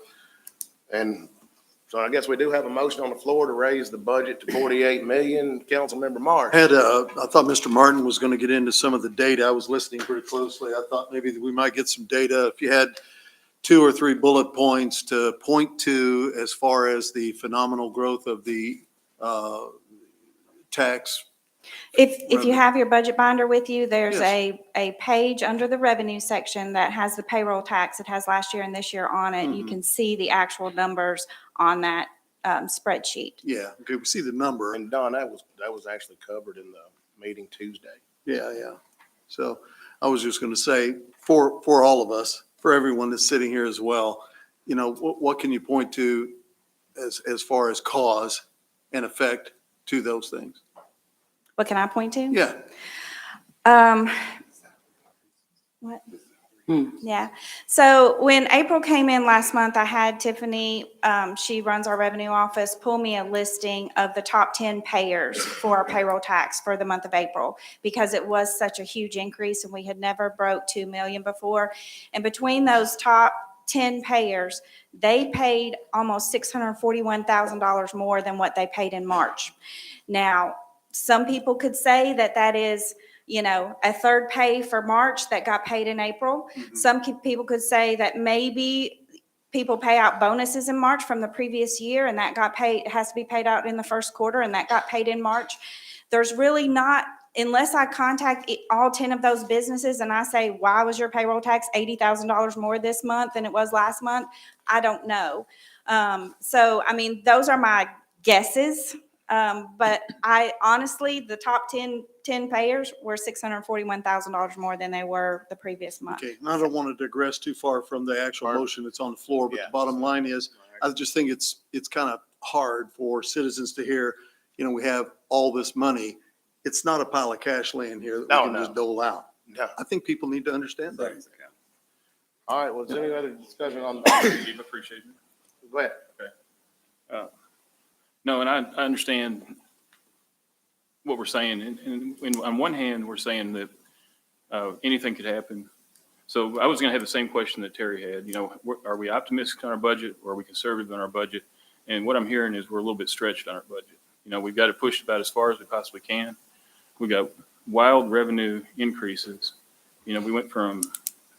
I guess we do have a motion on the floor to raise the budget to 48 million. Councilmember Marsh. I thought Mr. Martin was going to get into some of the data. I was listening pretty closely. I thought maybe that we might get some data. If you had 2 or 3 bullet points to point to as far as the phenomenal growth of the tax. If you have your budget binder with you, there's a page under the revenue section that has the payroll tax. It has last year and this year on it. You can see the actual numbers on that spreadsheet. Yeah, okay, we see the number. And Don, that was actually covered in the meeting Tuesday. Yeah. So I was just going to say, for all of us, for everyone that's sitting here as well, what can you point to as far as cause and effect to those things? What can I point to? Yeah. What? Yeah. So when April came in last month, I had Tiffany, she runs our revenue office, pull me a listing of the top 10 payers for our payroll tax for the month of April, because it was such a huge increase and we had never broke 2 million before. And between those top 10 payers, they paid almost $641,000 more than what they paid in March. Now, some people could say that is, a third pay for March that got paid in April. Mm-hmm. Some people could say that maybe people pay out bonuses in March from the previous year and that got paid, it has to be paid out in the first quarter and that got paid in March. There's really not, unless I contact all 10 of those businesses and I say, why was your payroll tax $80,000 more this month than it was last month? I don't know. Those are my guesses. But I honestly, the top 10 payers were $641,000 more than they were the previous month. Okay, and I don't want to digress too far from the actual motion that's on the floor, but the bottom line is, I just think it's kind of hard for citizens to hear, we have all this money. It's not a pile of cash laying here that we can just dole out. No. I think people need to understand that. All right, well, is there any other discussion on? Appreciate it. Go ahead. No, and I understand what we're saying. And on one hand, we're saying that anything could happen. So I was going to have the same question that Terry had. Are we optimistic on our budget, or are we conservative on our budget? And what I'm hearing is we're a little bit stretched on our budget. We've got to push about as far as we possibly can. We got wild revenue increases. We went from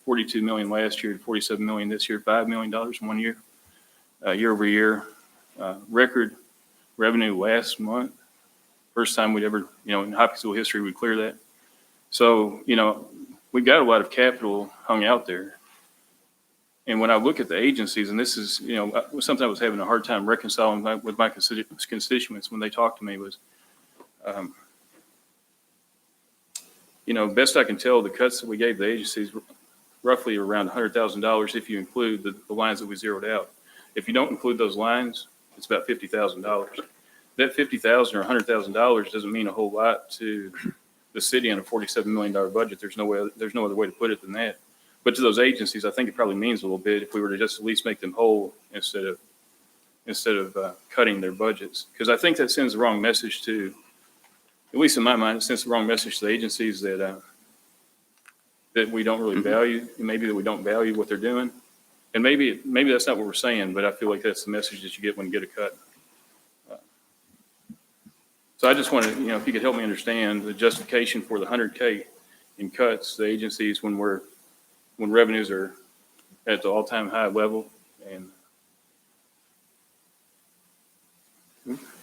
42 million last year to 47 million this year, $5 million in 1 year, year over year. Record revenue last month. First time we'd ever, in Hopkinsville history, we'd clear that. So, we've got a lot of capital hung out there. And when I look at the agencies, and this is, something I was having a hard time reconciling with my constituents when they talk to me was, best I can tell, the cuts that we gave the agencies were roughly around $100,000 if you include the lines that we zeroed out. If you don't include those lines, it's about $50,000. That $50,000 or $100,000 doesn't mean a whole lot to the city on a $47 million budget. There's no other way to put it than that. But to those agencies, I think it probably means a little bit if we were to just at least make them whole instead of instead of cutting their budgets. Because I think that sends the wrong message to, at least in my mind, it sends the wrong message to the agencies that we don't really value, and maybe that we don't value what they're doing. And maybe that's not what we're saying, but I feel like that's the message that you get when you get a cut. So I just wanted, if you could help me understand the justification for the 100K in cuts, the agencies when revenues are at the all-time high level. And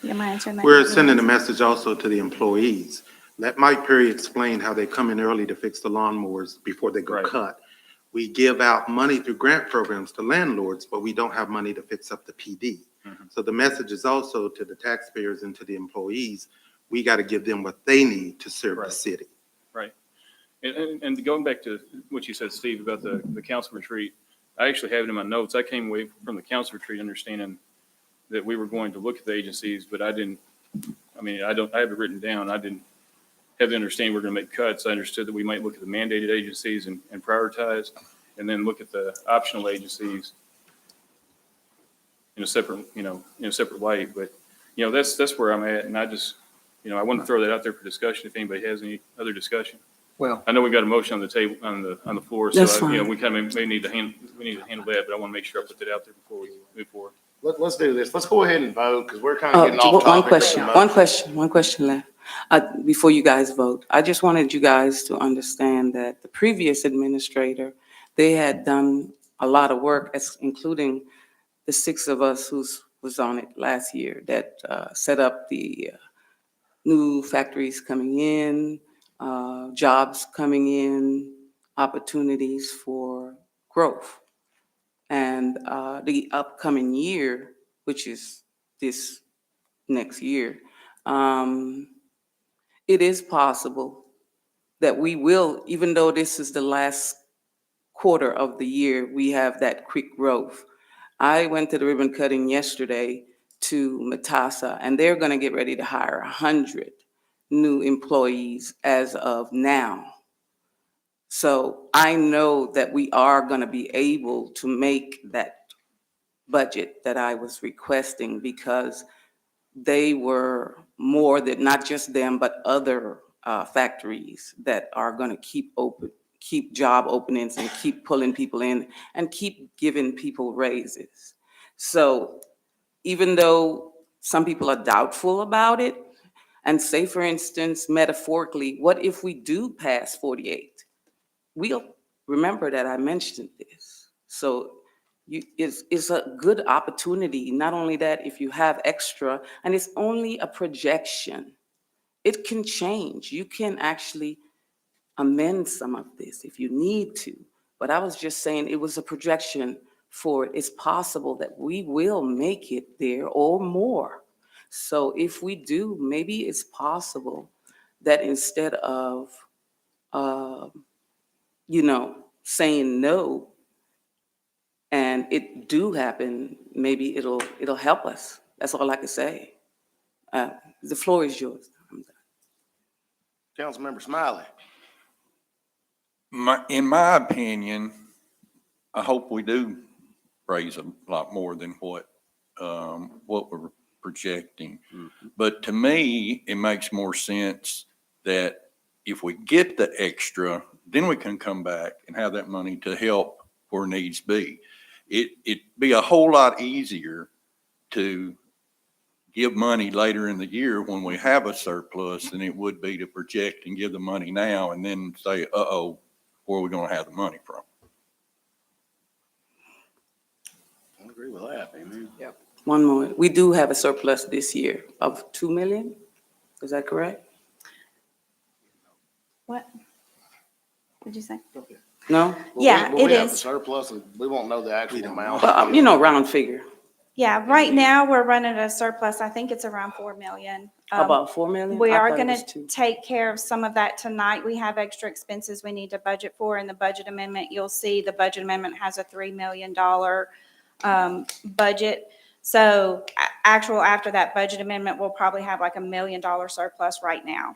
Am I answering that? We're sending a message also to the employees. Let Mike Perry explain how they come in early to fix the lawnmowers before they go Right. cut. We give out money through grant programs to landlords, but we don't have money to fix up the PD. So the message is also to the taxpayers and to the employees, we got to give them what they need to serve the Right. city. Right. And going back to what you said, Steve, about the council retreat, I actually have it in my notes. I came away from the council retreat understanding that we were going to look at the agencies, but I have it written down. I didn't have the understanding we're going to make cuts. I understood that we might look at the mandated agencies and prioritize, and then look at the optional agencies in a separate light. But, that's where I'm at. And I just, I want to throw that out there for discussion if anybody has any other discussion. Well, I know we got a motion on the table, on the floor, so, That's fine. we kind of may need to handle that, but I want to make sure I put that out there before we move forward. Let's do this. Let's go ahead and vote because we're kind of getting off topic. One question left. Before you guys vote, I just wanted you guys to understand that the previous administrator, they had done a lot of work, including the 6 of us who was on it last year, that set up the new factories coming in, jobs coming in, opportunities for growth. And the upcoming year, which is this next year, it is possible that we will, even though this is the last quarter of the year, we have that quick growth. I went to the ribbon cutting yesterday to Matassa, and they're going to get ready to hire 100 new employees as of now. So I know that we are going to be able to make that budget that I was requesting, because they were more than, not just them, but other factories that are going to keep job openings and keep pulling people in and keep giving people raises. So even though some people are doubtful about it, and say, for instance, metaphorically, what if we do pass 48? We'll remember that I mentioned this. So it's a good opportunity. Not only that, if you have extra, and it's only a projection, it can change. You can actually amend some of this if you need to. But I was just saying it was a projection for it. It's possible that we will make it there or more. So if we do, maybe it's possible that instead of, saying no, and it do happen, maybe it'll help us. That's all I can say. The floor is yours. Councilmember Smiley. In my opinion, I hope we do raise a lot more than what we're projecting. But to me, it makes more sense that if we get the extra, then we can come back and have that money to help where needs be. It'd be a whole lot easier to give money later in the year when we have a surplus than it would be to project and give the money now and then say, where are we going to have the money from? I agree with that. Amen. Yep. One more. We do have a surplus this year of 2 million. Is that correct? What did you say? No? Yeah, We it have a is. surplus and we won't know the actual amount. Well, round figure. Yeah, right now, we're running a surplus. I think it's around 4 million. About 4 million? We I are thought it going was to 2. take care of some of that tonight. We have extra expenses we need to budget for in the budget amendment. You'll see the budget amendment has a $3 million budget. So after that budget amendment, we'll probably have like $1 million surplus right now.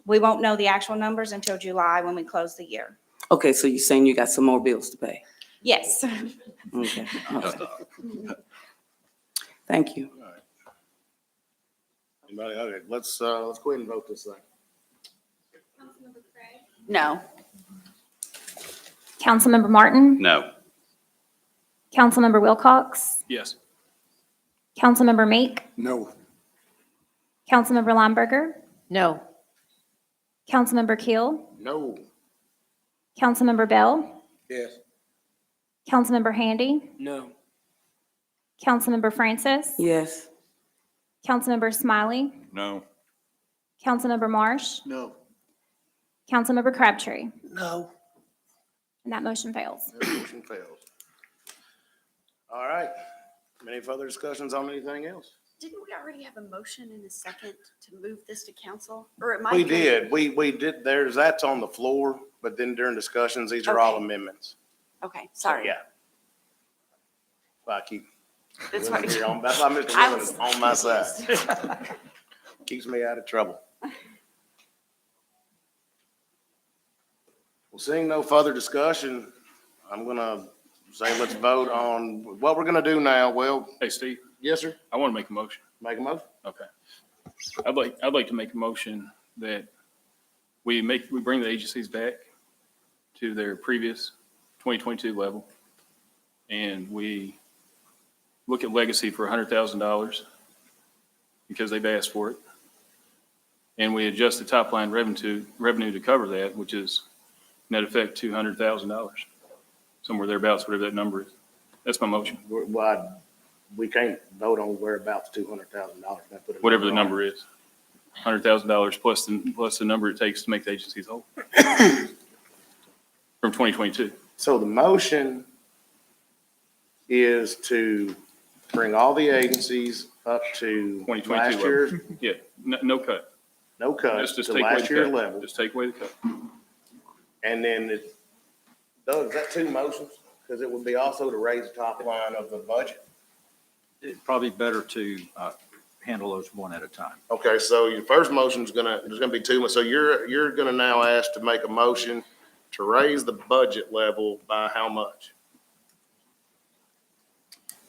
We won't know the actual numbers until July when we close the year. Okay, so you're saying you got some more bills to pay? Yes. Okay. Thank you. Anybody, okay, let's go ahead and vote this thing. No. Councilmember Martin? No. Councilmember Wilcox? Yes. Councilmember Meek? No. Councilmember Lineberger? No. Councilmember Keel? No. Councilmember Bell? Yes. Councilmember Handy? No. Councilmember Francis? Yes. Councilmember Smiley? No. Councilmember Marsh? No. Councilmember Crabtree? No. And that motion fails. That motion fails. All right. Any further discussions on anything else? Didn't we already have a motion in a second to move this to council? Or it might We be- did. We did. That's on the floor, but then during discussions, these are all Okay. amendments. Okay, So, sorry. Yeah. Well, I keep. That's Willing right. here on- That's why Mr. I Willing was is on my side. confused. Keeps me out of trouble. Well, seeing no further discussion, I'm gonna say let's vote on what we're gonna do now. Well, Hey, Steve, yes, sir. I want to make a motion. Make a motion. Okay. I'd like to make a motion that we bring the agencies back to their previous 2022 level. And we look at legacy for $100,000 because they've asked for it. And we adjust the top line revenue to cover that, which is net effect $200,000. Somewhere thereabouts, whatever that number is. That's my motion, Well, we can't vote on whereabouts $200,000. whatever the number is. $100,000 plus the number it takes to make the agencies whole. From 2022. So the motion is to bring all the agencies up to 2022 last level. year's, Yeah, no cut. no cuts, Just to take away last the year's cut. level. Just take away the cut. And then Doug, is that two motions? Because it would be also to raise the top line of the budget. It'd probably be better to handle those one at a time. Okay, so your first motion's there's gonna be two, so you're gonna now ask to make a motion to raise the budget level by how much?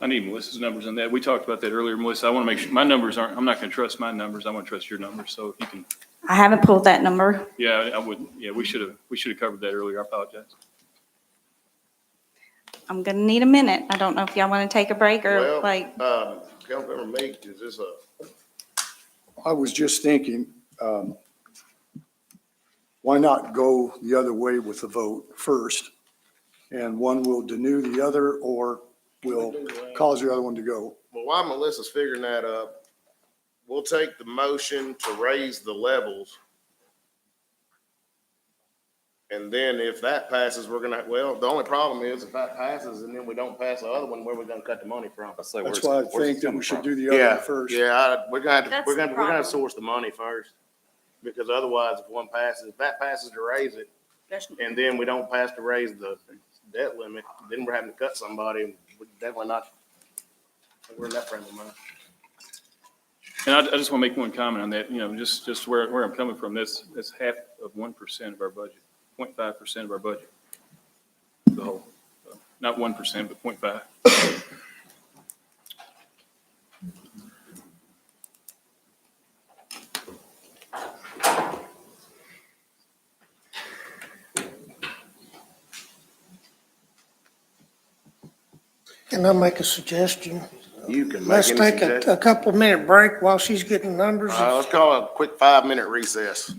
I need Melissa's numbers on that. We talked about that earlier, Melissa. I want to make sure, my numbers aren't, I'm not going to trust my numbers. I want to trust your numbers. So if you can, I haven't pulled that number. yeah, I would, yeah, we should have covered that earlier. I apologize. I'm gonna need a minute. I don't know if y'all want to take a break or Well, like, Councilmember Meek, is this I was just thinking, why not go the other way with the vote first? And one will denew the other or will cause the other one to go. well, while Melissa's figuring that up, we'll take the motion to raise the levels. And then if that passes, we're gonna, well, the only problem is if that passes and then we don't pass the other one, where are we gonna cut the money from? Let's say, That's where's- why I where's it think that coming we should from? do the other Yeah, one first. yeah, we're gonna That's we're the gonna problem. source the money first. Because otherwise, if one passes, if that passes to raise it, and then we don't pass to raise the debt limit, then we're having to cut somebody, and we're definitely not, we're in that frame of mind. And I just want to make one comment on that, just where I'm coming from. That's half of 1% of our budget, 0.5% of our budget. The whole, not 1%, but 0.5. Can I make a suggestion? You can make Let's any take suggestions. a couple minute break while she's getting numbers. Let's call a quick 5-minute recess.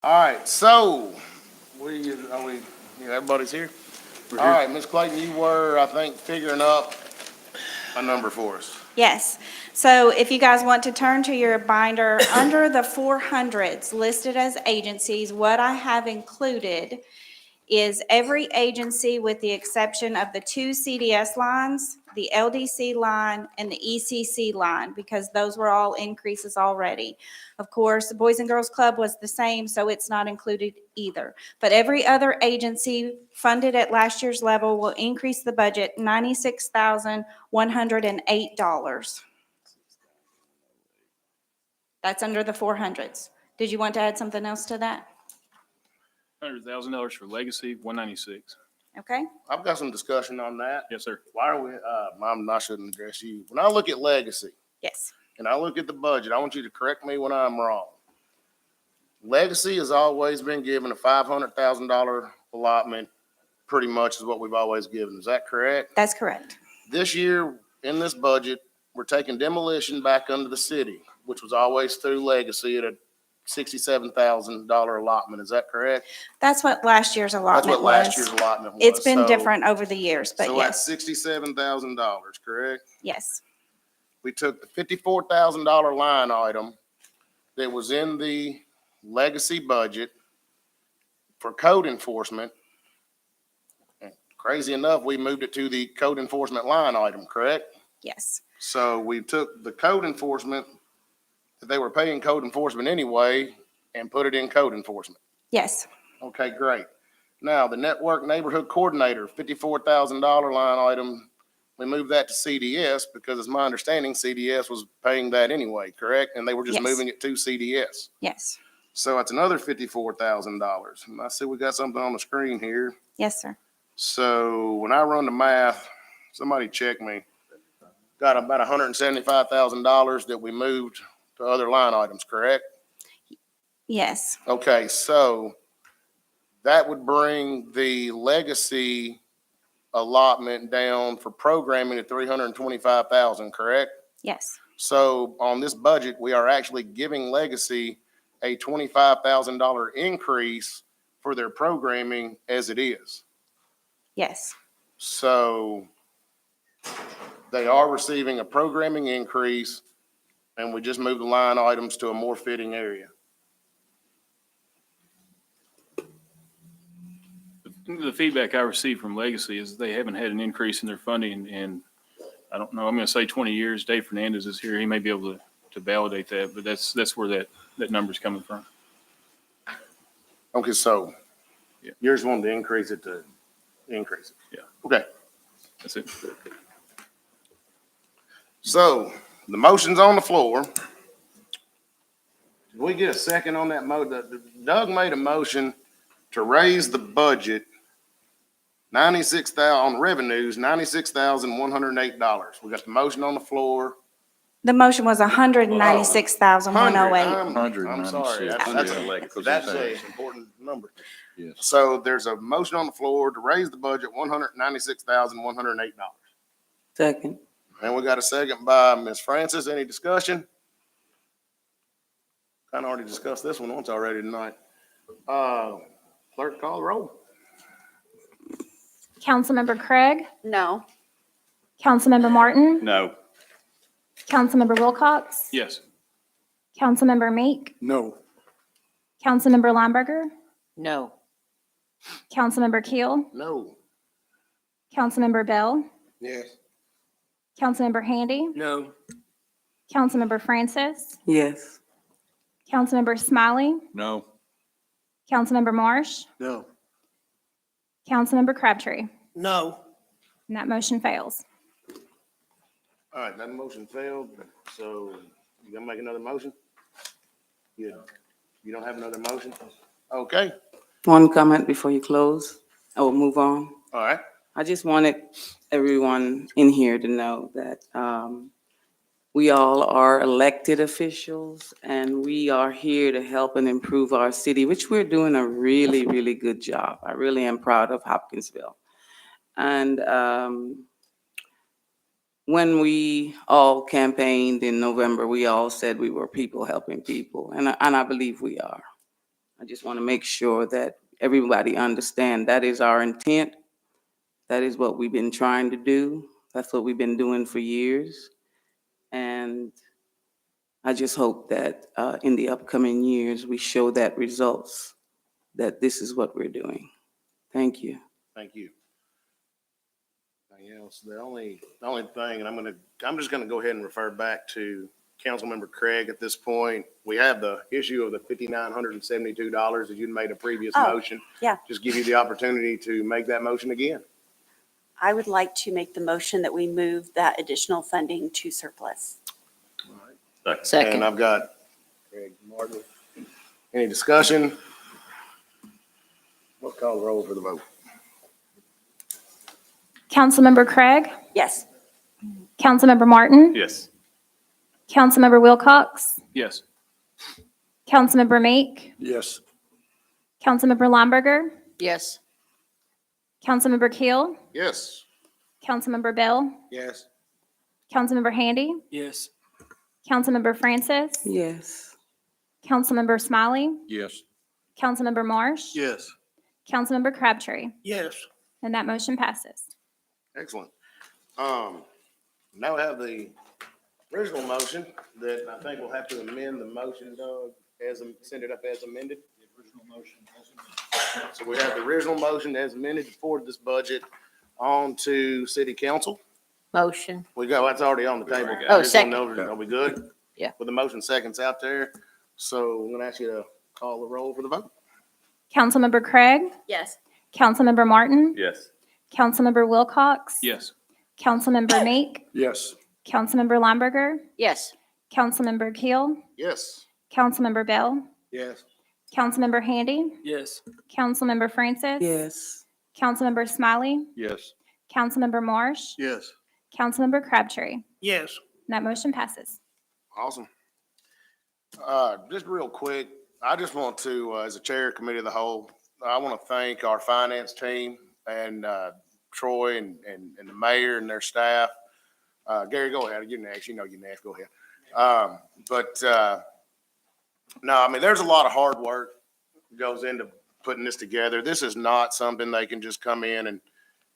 All right, so everybody's here? All right, Ms. Clayton, you were, I think, figuring up a number for us. Yes. So if you guys want to turn to your binder, under the 400s listed as agencies, what I have included is every agency with the exception of the 2 CDS lines, the LDC line, and the ECC line, because those were all increases already. Of course, the Boys and Girls Club was the same, so it's not included either. But every other agency funded at last year's level will increase the budget $96,108. That's under the 400s. Did you want to add something else to that? $100,000 for legacy, 196. Okay? I've got some discussion on that. Yes, sir. Why are we, I shouldn't address you. When I look at legacy Yes. and I look at the budget, I want you to correct me when I'm wrong. Legacy has always been given a $500,000 allotment, pretty much is what we've always given. Is that correct? That's correct. This year, in this budget, we're taking demolition back under the city, which was always through legacy at a $67,000 allotment. Is that correct? That's what last year's That's allotment what last was. year's allotment was. It's been So- different over the years, but So that's yes, $67,000, correct? yes, We took the $54,000 line item that was in the legacy budget for code enforcement. And crazy enough, we moved it to the code enforcement line item, correct? yes, So we took the code enforcement that they were paying code enforcement anyway and put it in code enforcement. yes, Okay, great. Now, the network neighborhood coordinator, $54,000 line item, we moved that to CDS because it's my understanding CDS was paying that anyway, correct? And they were just Yes. moving it to CDS. yes, So that's another $54,000. And I see we got something on the screen here. yes, sir. So when I run the math, somebody check me. Got about $175,000 that we moved to other line items, correct? Yes, Okay, so that would bring the legacy allotment down for programming to 325,000, correct? yes, So on this budget, we are actually giving legacy a $25,000 increase for their programming as it is. yes, So they are receiving a programming increase, and we just moved the line items to a more fitting area. The feedback I received from Legacy is they haven't had an increase in their funding in, I don't know, I'm going to say 20 years. Dave Fernandez is here. He may be able to validate that, but that's where that number's coming from. Okay, so Yeah. yours wanted to increase it to increase it. Yeah. Okay, That's it. so the motion's on the floor. Did we get a second on that Doug made a motion to raise the budget 96,000 on revenues, $96,108. We got the motion on the floor. the motion was 196,108. I'm sorry. 196. That's an important number. Yes. So there's a motion on the floor to raise the budget $196,108. Second. And we got a second by Ms. Francis. Any discussion? Kind of already discussed this one once already tonight. Clerk, call the roll. Councilmember Craig, No. Councilmember Martin, No. Councilmember Wilcox, Yes. Councilmember Meek, No. Councilmember Lineberger, No. Councilmember Keel, No. Councilmember Bell, Yes. Councilmember Handy, No. Councilmember Francis, Yes. Councilmember Smiley, No. Councilmember Marsh, No. Councilmember Crabtree. No. And that motion fails. All right, that motion failed. So you gonna make another motion? You don't have another motion? Okay, One comment before you close. I will move on. all right. I just wanted everyone in here to know that we all are elected officials and we are here to help and improve our city, which we're doing a really, really good job. I really am proud of Hopkinsville. And when we all campaigned in November, we all said we were people helping people, and I believe we are. I just want to make sure that everybody understand that is our intent. That is what we've been trying to do. That's what we've been doing for years. And I just hope that in the upcoming years, we show that results, that this is what we're doing. Thank you. Thank you. Anything else? The only thing, and I'm just gonna go ahead and refer back to Councilmember Craig at this point. We have the issue of the $5,972 that you made a previous Oh, motion. yeah. Just give you the opportunity to make that motion again. I would like to make the motion that we move that additional funding to surplus. And I've got Craig Martin. Any discussion? We'll call the roll for the vote. Councilmember Craig, Yes. Councilmember Martin, Yes. Councilmember Wilcox, Yes. Councilmember Meek, Yes. Councilmember Lomberger, Yes. Councilmember Keel, Yes. Councilmember Bell, Yes. Councilmember Handy, Yes. Councilmember Francis, Yes. Councilmember Smiley, Yes. Councilmember Marsh, Yes. Councilmember Crabtree, Yes. and that motion passes. Excellent. Now we have the original motion that I think we'll have to amend the motion, Doug, send it up as amended. The original motion as amended. So we have the original motion as amended to forward this budget on to city council. Motion. That's already on the table. Oh, I just wanna second. know, are we good? Yeah. With the motion seconds out there. So I'm gonna ask you to call the roll for the vote. Councilmember Craig, Yes. Councilmember Martin, Yes. Councilmember Wilcox, Yes. Councilmember Meek, Yes. Councilmember Lomberger, Yes. Councilmember Keel, Yes. Councilmember Bell, Yes. Councilmember Handy, Yes. Councilmember Francis, Yes. Councilmember Smiley, Yes. Councilmember Marsh, Yes. Councilmember Crabtree. Yes. And that motion passes. Awesome. Just real quick, I just want to, as a chair committee of the whole, I want to thank our finance team and Troy and the mayor and their staff. Gary, go ahead. You're next. You know you're next. Go ahead. No, I mean, there's a lot of hard work goes into putting this together. This is not something they can just come in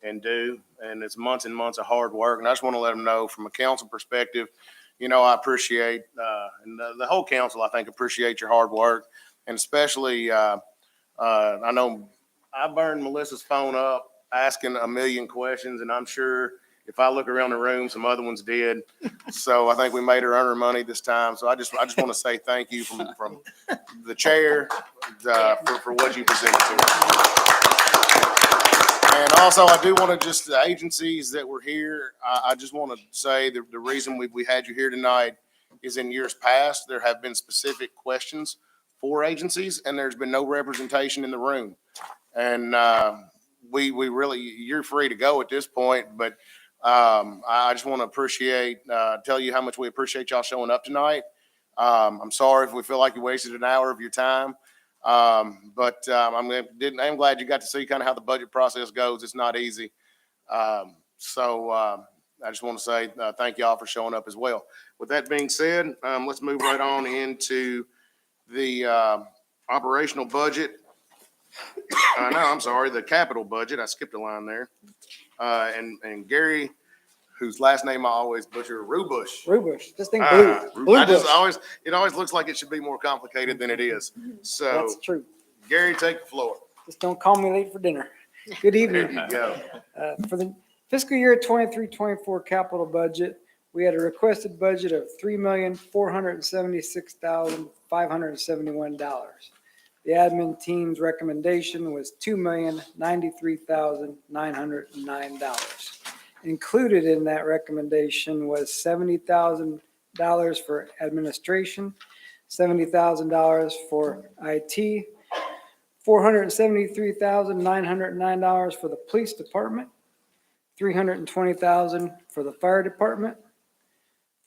and do. And it's months and months of hard work. And I just want to let them know from a council perspective, I appreciate, and the whole council, I think, appreciate your hard work. And especially, I know I burned Melissa's phone up asking a million questions, and I'm sure if I look around the room, some other ones did. So I think we made her earn her money this time. So I just want to say thank you from the chair for what you presented to us. And also, I do want to the agencies that were here, I just want to say the reason we had you here tonight is in years past, there have been specific questions for agencies, and there's been no representation in the room. And we really, you're free to go at this point, but I just want to tell you how much we appreciate y'all showing up tonight. I'm sorry if we feel like you wasted an hour of your time. But I'm glad you got to see kind of how the budget process goes. It's not easy. So I just want to say thank y'all for showing up as well. With that being said, let's move right on into the operational budget. No, I'm sorry, the capital budget. I skipped a line there. And Gary, whose last name I always butcher, Rubush. Rubush, this thing blue. It always looks like it should be more complicated than it is. So That's true. Gary, take the floor. Just don't call me late for dinner. Good There evening. you go. For the fiscal year 23-24 capital budget, we had a requested budget of $3,476,571. The admin team's recommendation was $2,093,909. Included in that recommendation was $70,000 for administration, $70,000 for IT, $473,909 for the police department, $320,000 for the fire department,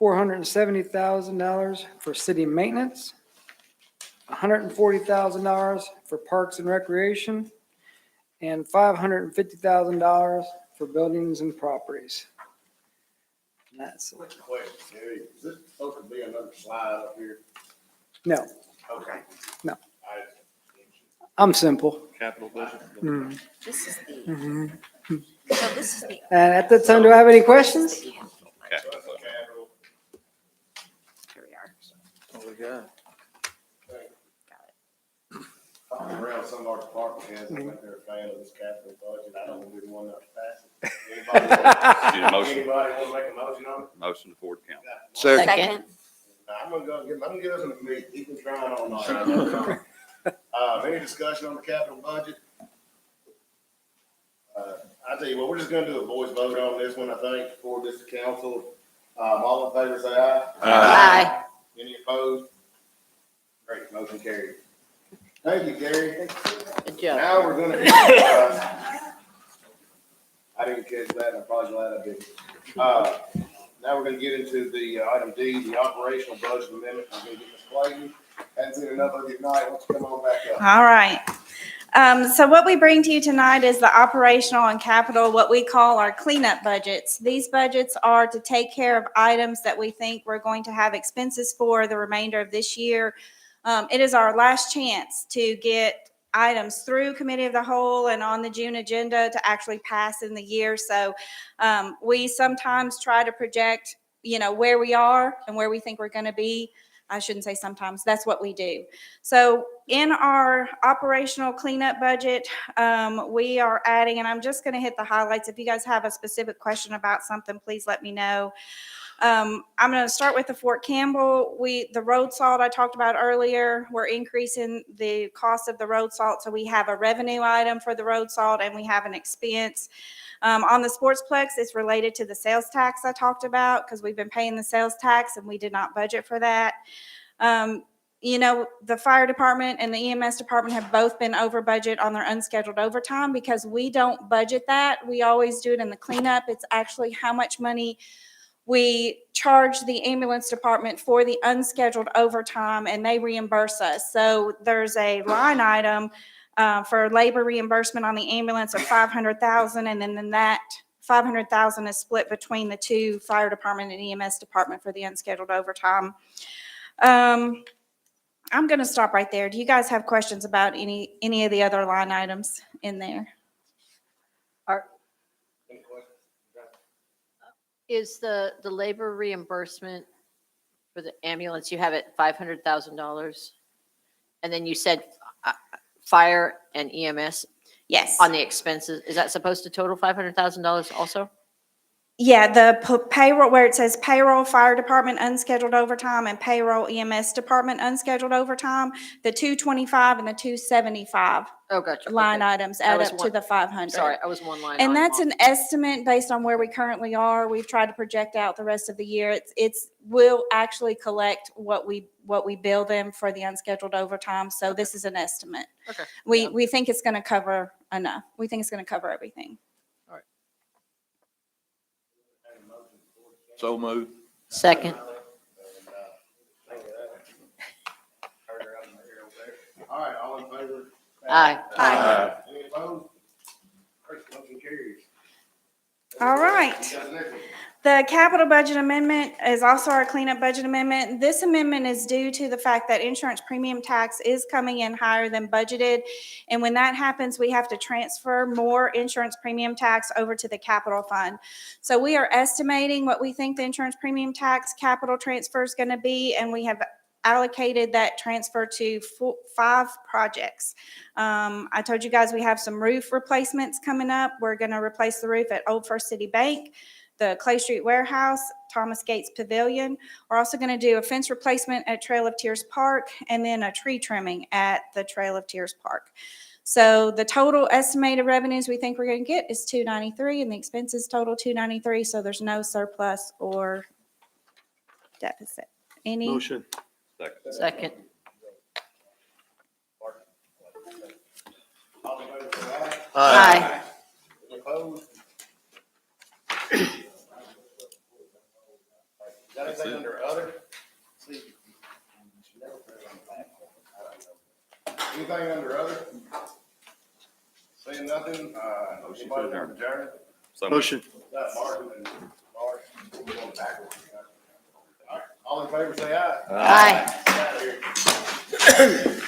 $470,000 for city maintenance, $140,000 for parks and recreation, and $550,000 for buildings and properties. And that's, Wait, Gary, is this supposed to be another slide up here? no, Okay. No. I'm simple. Capital budget. Mm. This is the, Mhm. so this is the. At that time, do I have any questions? Capital budget. Here we are. What we got? Around some of our department heads, I think they're a fan of this capital budget. I don't really want to pass it. Need a motion, Anybody want to make a motion on it? motion to Ford County. Second. I'm gonna get us in the meeting. He can try it all night. Any discussion on the capital budget? I tell you what, we're just gonna do a voice vote on this one, I think, for this council. All in favor, say aye. Aye. Any opposed? Great, motion carried. Thank you, Gary. Good job. Now we're gonna, I didn't catch that, and I'm probably glad I didn't. Now we're gonna get into the item D, the operational budget amendment. I'm gonna get Ms. Clayton. Hadn't seen enough of you tonight. Why don't you come on back up? All right. So what we bring to you tonight is the operational and capital, what we call our cleanup budgets. These budgets are to take care of items that we think we're going to have expenses for the remainder of this year. It is our last chance to get items through committee of the whole and on the June agenda to actually pass in the year. So we sometimes try to project, where we are and where we think we're going to be. I shouldn't say sometimes, that's what we do. So in our operational cleanup budget, we are adding, and I'm just going to hit the highlights. If you guys have a specific question about something, please let me know. I'm going to start with the Fort Campbell. The road salt I talked about earlier, we're increasing the cost of the road salt. So we have a revenue item for the road salt and we have an expense. On the Sportsplex, it's related to the sales tax I talked about because we've been paying the sales tax and we did not budget for that. The fire department and the EMS department have both been over budget on their unscheduled overtime because we don't budget that. We always do it in the cleanup. It's actually how much money we charge the ambulance department for the unscheduled overtime and they reimburse us. So there's a line item for labor reimbursement on the ambulance of $500,000, and then that $500,000 is split between the two, fire department and EMS department, for the unscheduled overtime. I'm going to stop right there. Do you guys have questions about any of the other line items in there? Is the labor reimbursement for the ambulance, you have it $500,000? And then you said fire and EMS Yes. on the expenses, is that supposed to total $500,000 also? Yeah, the payroll, where it says payroll, fire department, unscheduled overtime, and payroll, EMS department, unscheduled overtime, the 225 and the 275 Oh, gotcha. line Okay. items add was up to one- the 500. Sorry, I was one line. And on- that's an estimate based on where we currently are. We've tried to project out the rest of the year. We'll actually collect what we bill them for the unscheduled overtime. So this is an estimate. Okay. We think it's going to cover enough. We think it's going to cover everything. So moved. Second. All right, all in favor? Aye. Any opposed? Great, motion carries. All right. You got the next one. The capital budget amendment is also our cleanup budget amendment. This amendment is due to the fact that insurance premium tax is coming in higher than budgeted. And when that happens, we have to transfer more insurance premium tax over to the capital fund. So we are estimating what we think the insurance premium tax capital transfer is going to be, and we have allocated that transfer to 5 projects. I told you guys we have some roof replacements coming up. We're going to replace the roof at Old First City Bank, the Clay Street Warehouse, Thomas Gates Pavilion. We're also going to do a fence replacement at Trail of Tears Park and then a tree trimming at the Trail of Tears Park. So the total estimated revenues we think we're going to get is $293 and the expenses total $293. So there's no surplus or deficit. Any? Motion. Second. All in favor, say aye. Aye. Any opposed? Got anything under other? Anything under other? Saying nothing, Motion to anybody adjourn. want to adjourn? So moved. Motion. Got Martin and Mark. We're going backwards. All right, all in favor, say aye. Aye. Get out of here.